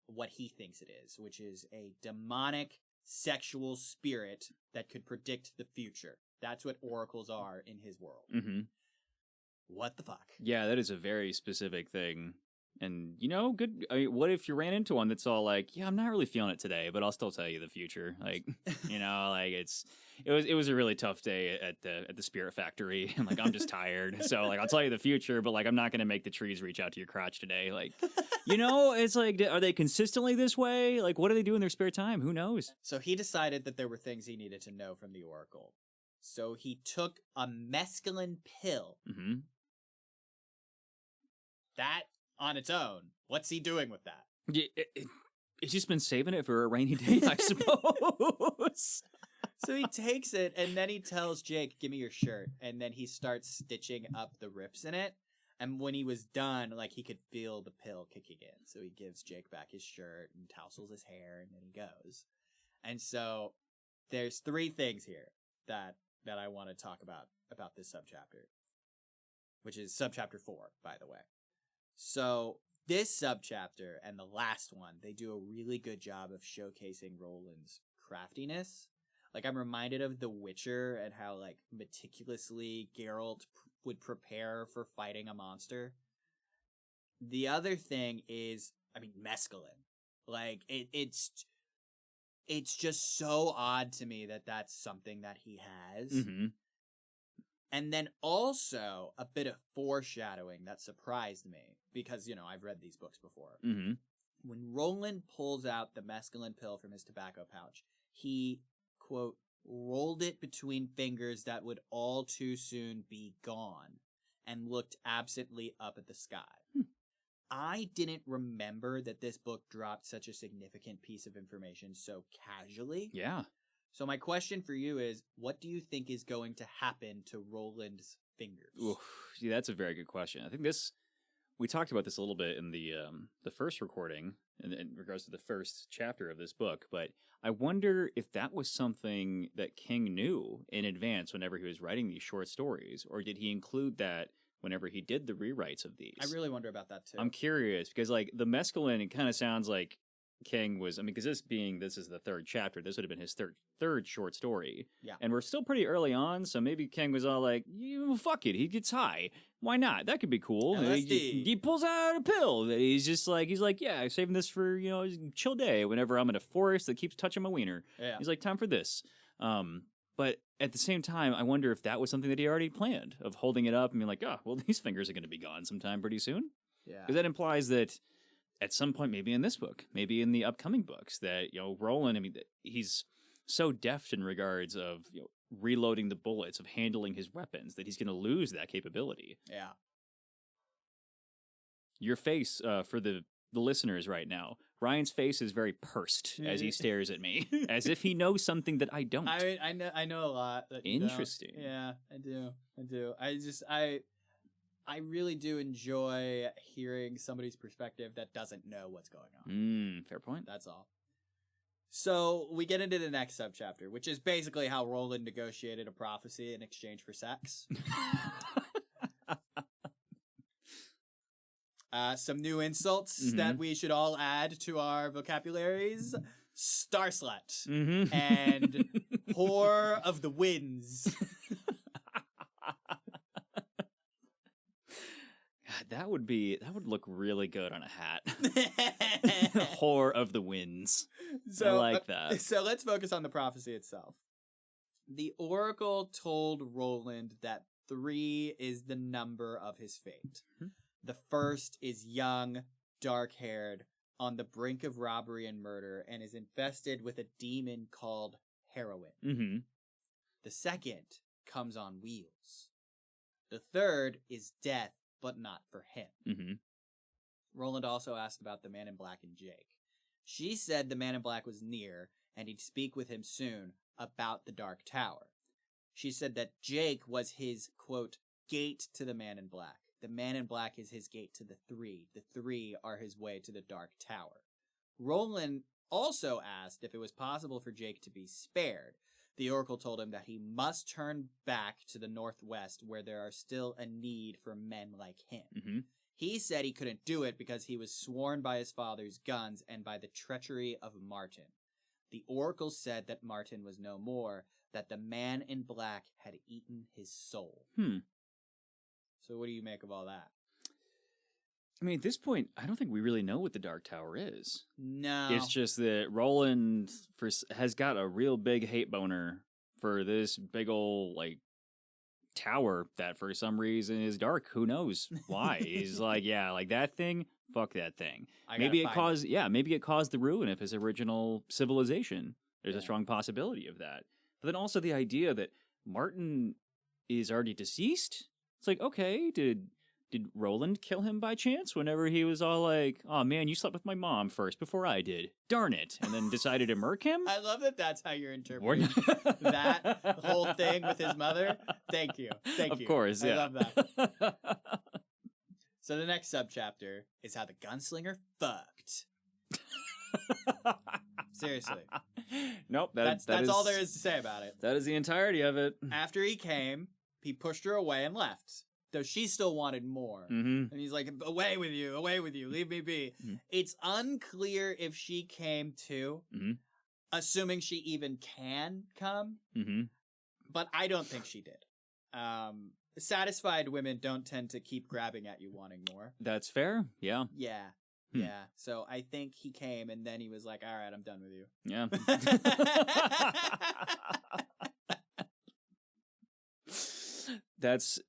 what he thinks it is, which is a demonic sexual spirit that could predict the future. That's what oracles are in his world. Mm-hmm. What the fuck? Yeah, that is a very specific thing. And, good. I mean, what if you ran into one that's all like, yeah, I'm not really feeling it today, but I'll still tell you the future. Like, like it was a really tough day at the Spirit Factory. And like, I'm just tired. So like, I'll tell you the future, but like, I'm not going to make the trees reach out to your crotch today. Like, it's like, are they consistently this way? Like, what do they do in their spare time? Who knows? So he decided that there were things he needed to know from the Oracle. So he took a mescaline pill. Mm-hmm. That on its own, what's he doing with that? Yeah, he's just been saving it for a rainy day, I suppose. So he takes it, and then he tells Jake, give me your shirt. And then he starts stitching up the rips in it. And when he was done, like, he could feel the pill kicking in. So he gives Jake back his shirt and tousles his hair, and then he goes. And so there's 3 things here that I want to talk about this subchapter, which is subchapter 4, by the way. So this subchapter and the last one, they do a really good job of showcasing Roland's craftiness. Like, I'm reminded of The Witcher and how, like, meticulously Geralt would prepare for fighting a monster. The other thing is, mescaline. Like, it's just so odd to me that that's something that he has. Mm-hmm. And then also a bit of foreshadowing that surprised me because, I've read these books before. Mm-hmm. When Roland pulls out the mescaline pill from his tobacco pouch, he, quote, rolled it between fingers that would all too soon be gone and looked absently up at the sky. I didn't remember that this book dropped such a significant piece of information so casually. Yeah. So my question for you is, what do you think is going to happen to Roland's fingers? Ooh, yeah, that's a very good question. I think we talked about this a little bit in the first recording in regards to the first chapter of this book, but I wonder if that was something that King knew in advance whenever he was writing these short stories, or did he include that whenever he did the rewrites of these? I really wonder about that too. I'm curious because like the mescaline, it kind of sounds like King was, because this is the 3rd chapter, this would have been his third short story. Yeah. And we're still pretty early on, so maybe King was all like, fuck it, he gets high. Why not? That could be cool. LSD. He pulls out a pill that he's like, yeah, I'm saving this for, a chill day whenever I'm in a forest that keeps touching my wiener. Yeah. He's like, time for this. But at the same time, I wonder if that was something that he already planned, of holding it up and being like, these fingers are going to be gone sometime pretty soon. Yeah. Because that implies that at some point, maybe in this book, maybe in the upcoming books, that, Roland, he's so deft in regards of, reloading the bullets, of handling his weapons, that he's going to lose that capability. Yeah. Your face, for the listeners right now, Ryan's face is very pursed as he stares at me, as if he knows something that I don't. I know a lot. That Interesting. Yeah, I do. I really do enjoy hearing somebody's perspective that doesn't know what's going on. Fair point. That's all. So we get into the next subchapter, which is basically how Roland negotiated a prophecy in exchange for sex. Some new insults that we should all add to our vocabularies. Star slut and whore of the winds. That would look really good on a hat. Whore of the winds. I like that. So let's focus on the prophecy itself. The Oracle told Roland that 3 is the number of his fate. The first is young, dark-haired, on the brink of robbery and murder, and is infested with a demon called heroin. The second comes on wheels. The third is death, but not for him. Roland also asked about the Man in Black and Jake. She said the Man in Black was near, and he'd speak with him soon about the Dark Tower. She said that Jake was his, quote, gate to the Man in Black. The Man in Black is his gate to the 3. The 3 are his way to the Dark Tower. Roland also asked if it was possible for Jake to be spared. The Oracle told him that he must turn back to the northwest, where there are still a need for men like him. He said he couldn't do it because he was sworn by his father's guns and by the treachery of Martin. The Oracle said that Martin was no more, that the Man in Black had eaten his soul. So what do you make of all that? I mean, at this point, I don't think we really know what the Dark Tower is. No. It's just that Roland has got a real big hate boner for this big old, like, tower that for some reason is dark. Who knows why? He's like, yeah, like that thing, fuck that thing. Maybe it caused the ruin of his original civilization. There's a strong possibility of that. But then also the idea that Martin is already deceased. It's like, okay, did Roland kill him by chance whenever he was all like, oh man, you slept with my mom first before I did. Darn it. And then decided to murk him? I love that that's how you're interpreting that whole thing with his mother. Thank you. Of course, yeah. I love that. So the next subchapter is how the gunslinger fucked. Seriously. Nope. That's all there is to say about it. That is the entirety of it. After he came, he pushed her away and left. Though she still wanted more. Mm-hmm. And he's like, away with you, leave me be. Mm-hmm. It's unclear if she came too, assuming she even can come. Mm-hmm. But I don't think she did. Satisfied women don't tend to keep grabbing at you wanting more. That's fair, yeah. Yeah. Yeah, so I think he came and then he was like, all right, I'm done with you. Yeah. That's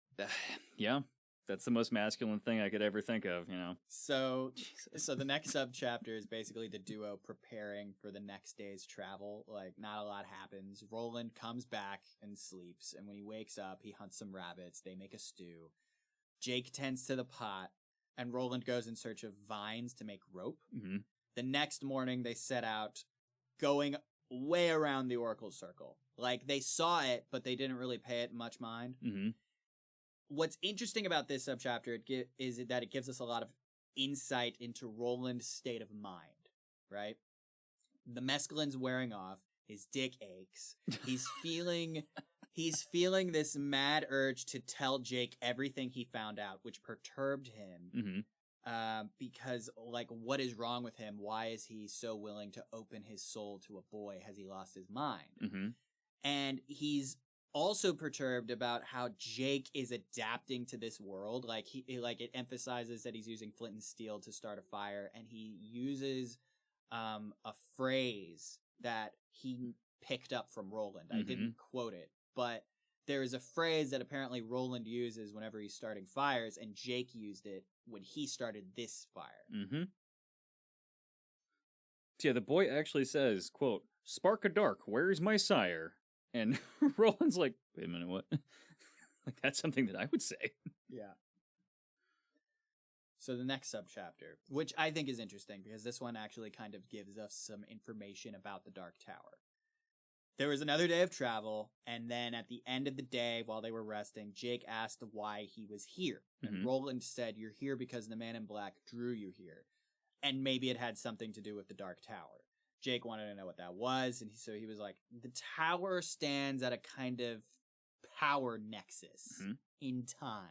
the most masculine thing I could ever think of, you know. So the next subchapter is basically the duo preparing for the next day's travel. Like, not a lot happens. Roland comes back and sleeps, and when he wakes up, he hunts some rabbits. They make a stew. Jake tends to the pot, and Roland goes in search of vines to make rope. Mm-hmm. The next morning, they set out, going way around the Oracle Circle. Like, they saw it, but they didn't really pay it much mind. Mm-hmm. What's interesting about this subchapter is that it gives us a lot of insight into Roland's state of mind, right? The mescaline's wearing off. His dick aches. He's feeling this mad urge to tell Jake everything he found out, which perturbed him. Mm-hmm. Because, like, what is wrong with him? Why is he so willing to open his soul to a boy? Has he lost his mind? Mm-hmm. And he's also perturbed about how Jake is adapting to this world. Like, it emphasizes that he's using flint and steel to start a fire, and he uses a phrase that he picked up from Roland. Mm-hmm. I didn't quote it, but there is a phrase that apparently Roland uses whenever he's starting fires, and Jake used it when he started this fire. Mm-hmm. Yeah, the boy actually says, quote, "Spark of dark, where's my sire?" And Roland's like, wait a minute, what? Like, that's something that I would say. Yeah. So the next subchapter, which I think is interesting because this one actually kind of gives us some information about the Dark Tower. There was another day of travel, and then at the end of the day, while they were resting, Jake asked why he was here. Mm-hmm. And Roland said, you're here because the man in black drew you here. And maybe it had something to do with the Dark Tower. Jake wanted to know what that was, and so he was like, the tower stands at a kind of power nexus in time.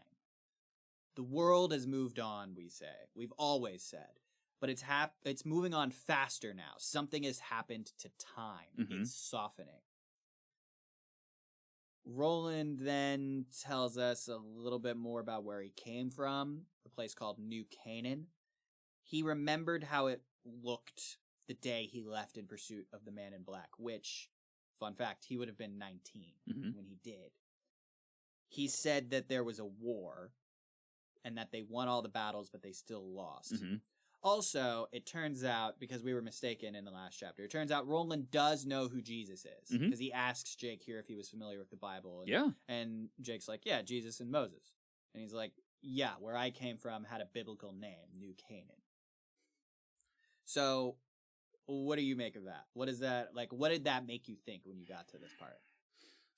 The world has moved on, we say. We've always said. But it's moving on faster now. Something has happened to time. Mm-hmm. It's softening. Roland then tells us a little bit more about where he came from, a place called New Canaan. He remembered how it looked the day he left in pursuit of the man in black, which, fun fact, he would have been 19 when he did. He said that there was a war and that they won all the battles, but they still lost. Mm-hmm. Also, it turns out, because we were mistaken in the last chapter, it turns out Roland does know who Jesus is, because he asks Jake here if he was familiar with the Bible. And Jake's like, yeah, Jesus and Moses. And he's like, yeah, where I came from had a biblical name, New Canaan. So, what do you make of that? What is that, like, what did that make you think when you got to this part?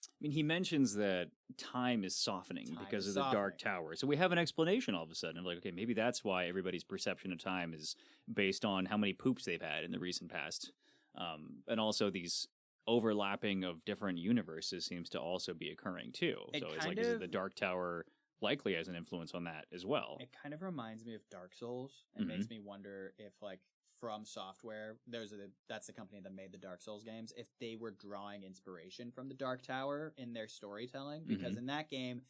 I mean, he mentions that time is softening because of the Dark Tower. So we have an explanation all of a sudden of like, okay, maybe that's why everybody's perception of time is based on how many poops they've had in the recent past. And also these overlapping of different universes seems to also be occurring too. So it's like, is the Dark Tower likely has an influence on that as well? It kind of reminds me of Dark Souls and makes me wonder if, like, From Software, that's the company that made the Dark Souls games, if they were drawing inspiration from the Dark Tower in their storytelling, because in that game,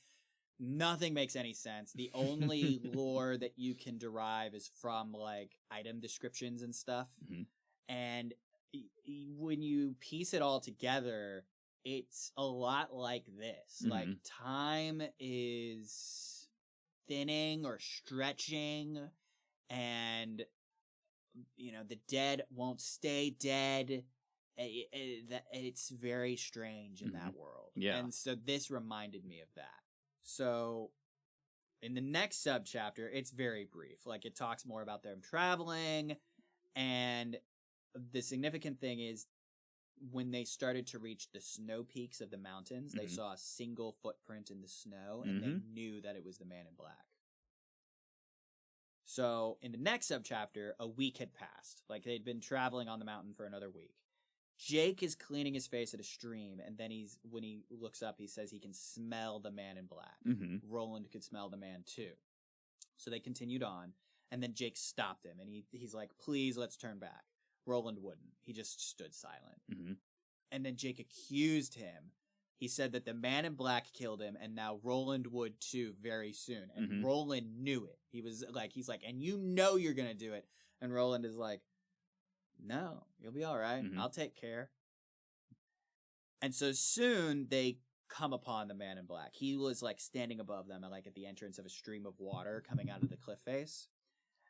nothing makes any sense. The only lore that you can derive is from, like, item descriptions and stuff. Mm-hmm. And when you piece it all together, it's a lot like this. Mm-hmm. Like, time is thinning or stretching, and, you know, the dead won't stay dead. It's very strange in that world. Yeah. And so this reminded me of that. So in the next subchapter, it's very brief. Like, it talks more about them traveling, and the significant thing is when they started to reach the snow peaks of the mountains, they saw a single footprint in the snow, and they knew that it was the Man in Black. So in the next subchapter, a week had passed. Like, they'd been traveling on the mountain for another week. Jake is cleaning his face at a stream, and then when he looks up, he says he can smell the Man in Black. Mm-hmm. Roland could smell the man too. So they continued on, and then Jake stopped him, and he's like, please, let's turn back. Roland wouldn't. He just stood silent. Mm-hmm. And then Jake accused him. He said that the Man in Black killed him, and now Roland would too very soon. And Roland knew it. He's like, and you know you're going to do it. And Roland is like, no, you'll be all right. Mm-hmm. I'll take care. And so soon they come upon the Man in Black. He was like standing above them and like at the entrance of a stream of water coming out of the cliff face.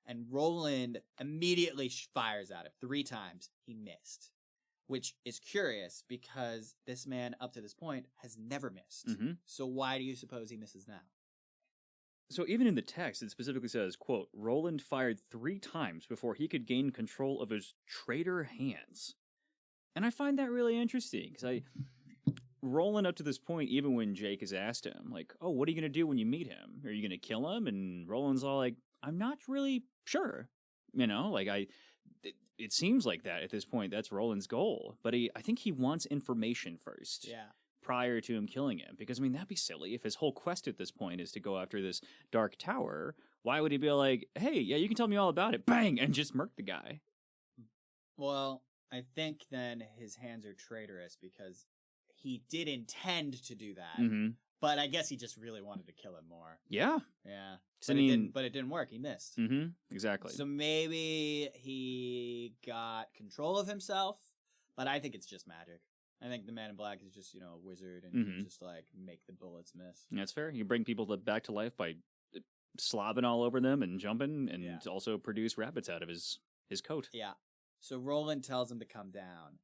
And Roland immediately fires at him 3 times. He missed, which is curious because this man up to this point has never missed. Mm-hmm. So why do you suppose he misses now? So even in the text, it specifically says, quote, Roland fired 3 times before he could gain control of his traitor hands. And I find that really interesting, because Roland up to this point, even when Jake has asked him, like, oh, what are you going to do when you meet him? Are you going to kill him? And Roland's all like, I'm not really sure. You know, like, it seems like that at this point. That's Roland's goal. But I think he wants information first. Yeah. Prior to him killing him. Because, I mean, that'd be silly. If his whole quest at this point is to go after this dark tower, why would he be like, hey, yeah, you can tell me all about it, bang, and just murk the guy? Well, I think then his hands are traitorous because he did intend to do that, but I guess he just really wanted to kill him more. Yeah. Yeah. But it didn't work. He missed. Mm-hmm. Exactly. So maybe he got control of himself, but I think it's just magic. I think the Man in Black is just, you know, a wizard and can just, like, make the bullets miss. That's fair. You bring people back to life by slobbing all over them and jumping, and also produce rabbits out of his coat. Yeah. So Roland tells him to come down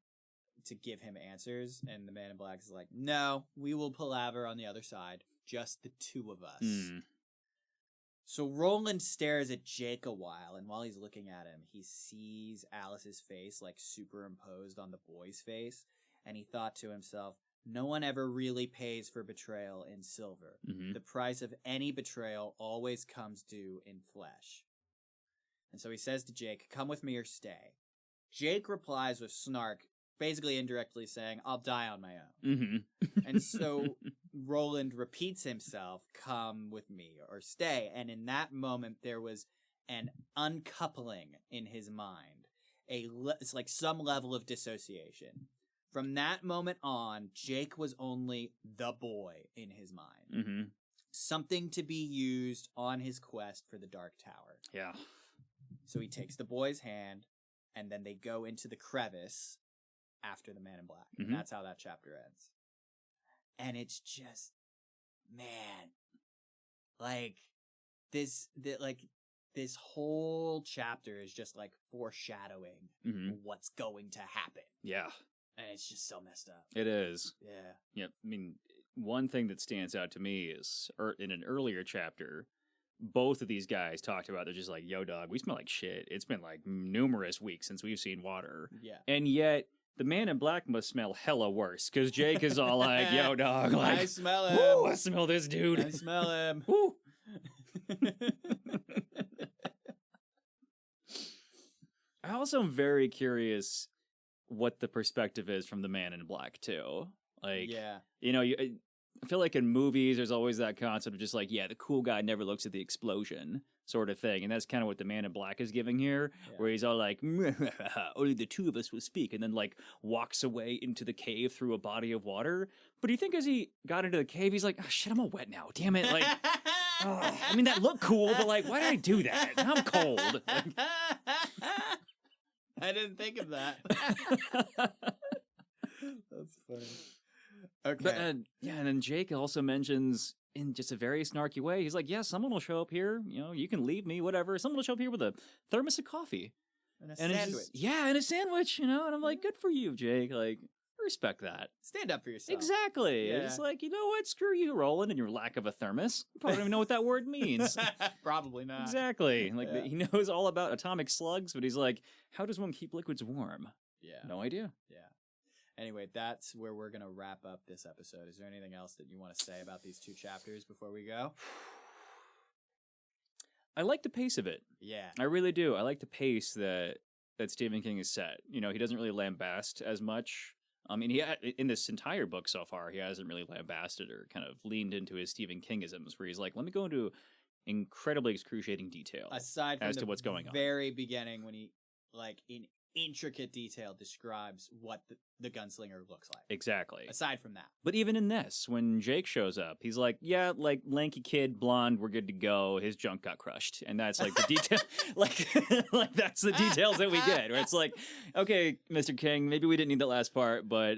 to give him answers, and the Man in Black is like, no, we will palaver on the other side. Just the 2 of us. Mm. So Roland stares at Jake a while, and while he's looking at him, he sees Alice's face, like, superimposed on the boy's face. And he thought to himself, no one ever really pays for betrayal in silver. Mm-hmm. The price of any betrayal always comes due in flesh. And so he says to Jake, come with me or stay. Jake replies with snark, basically indirectly saying, I'll die on my own. Mm-hmm. And so Roland repeats himself, come with me or stay. And in that moment, there was an uncoupling in his mind. It's like some level of dissociation. From that moment on, Jake was only the boy in his mind. Mm-hmm. Something to be used on his quest for the Dark Tower. Yeah. So he takes the boy's hand, and then they go into the crevice after the Man in Black. Mm-hmm. And that's how that chapter ends. And it's just, man, like, this whole chapter is just, like, foreshadowing what's going to happen. Yeah. And it's just so messed up. It is. Yeah. Yep. I mean, one thing that stands out to me is in an earlier chapter, both of these guys talked about, they're just like, yo, dog, we smell like shit. It's been like numerous weeks since we've seen water. Yeah. And yet, the Man in Black must smell hella worse, because Jake is all like, yo, dog, like, I smell him. Woo, I smell this dude. I smell him. Woo. I also am very curious what the perspective is from the Man in Black too. Like, yeah, you know, I feel like in movies there's always that concept of just like, yeah, the cool guy never looks at the explosion. sort of thing. And that's kind of what the Man in Black is giving here, where he's all like, only the two of us will speak, and then like walks away into the cave through a body of water. But do you think as he got into the cave, he's like, oh shit, I'm all wet now. Damn it. Like, I mean, that looked cool, but like, why did I do that? Now I'm cold. Like, I didn't think of that. That's funny. Okay. But, and then Jake also mentions in just a very snarky way, he's like, yeah, someone will show up here. You know, you can leave me, whatever. Someone will show up here with a thermos of coffee. And a sandwich. And a sandwich, you know? And I'm like, good for you, Jake. Like, respect that. Stand up for yourself. Exactly. Yeah. It's like, you know what? Screw you, Roland, and your lack of a thermos. You probably don't even know what that word means. Probably not. Exactly. Like, he knows all about atomic slugs, but he's like, how does one keep liquids warm? Yeah. No idea. Yeah. Anyway, that's where we're going to wrap up this episode. Is there anything else that you want to say about these 2 chapters before we go? I like the pace of it. Yeah. I really do. I like the pace that Stephen King has set. You know, he doesn't really lambast as much. I mean, in this entire book so far, he hasn't really lambasted or kind of leaned into his Stephen Kingisms, where he's like, let me go into incredibly excruciating detail aside from as to what's going on. Very beginning, when he, like, in intricate detail describes what the gunslinger looks like. Exactly. Aside from that. But even in this, when Jake shows up, he's like, yeah, like, lanky kid, blonde, we're good to go. His junk got crushed. And that's like the detail, like that's the details that we get, where it's like, okay, Mr. King, maybe we didn't need that last part, but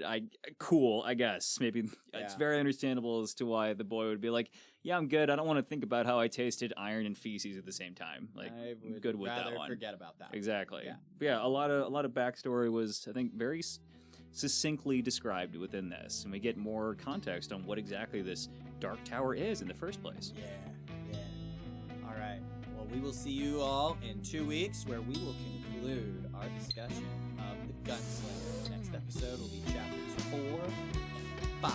cool, I guess. Maybe it's very understandable as to why the boy would be like, yeah, I'm good. I don't want to think about how I tasted iron and feces at the same time. Like, I'm good with that one. Forget about that. Exactly. Yeah. But yeah, a lot of backstory was, I think, very succinctly described within this, and we get more context on what exactly this Dark Tower is in the first place. Yeah. All right. Well, we will see you all in 2 weeks, where we will conclude our discussion of the Gunslinger. The next episode will be chapters 4 and 5.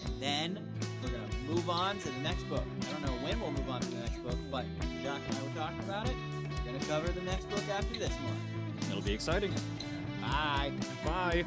And then we're going to move on to the next book. I don't know when we'll move on to the next book, but Jacques and I were talking about it. We're going to cover the next book after this one. It'll be exciting. Bye. Bye.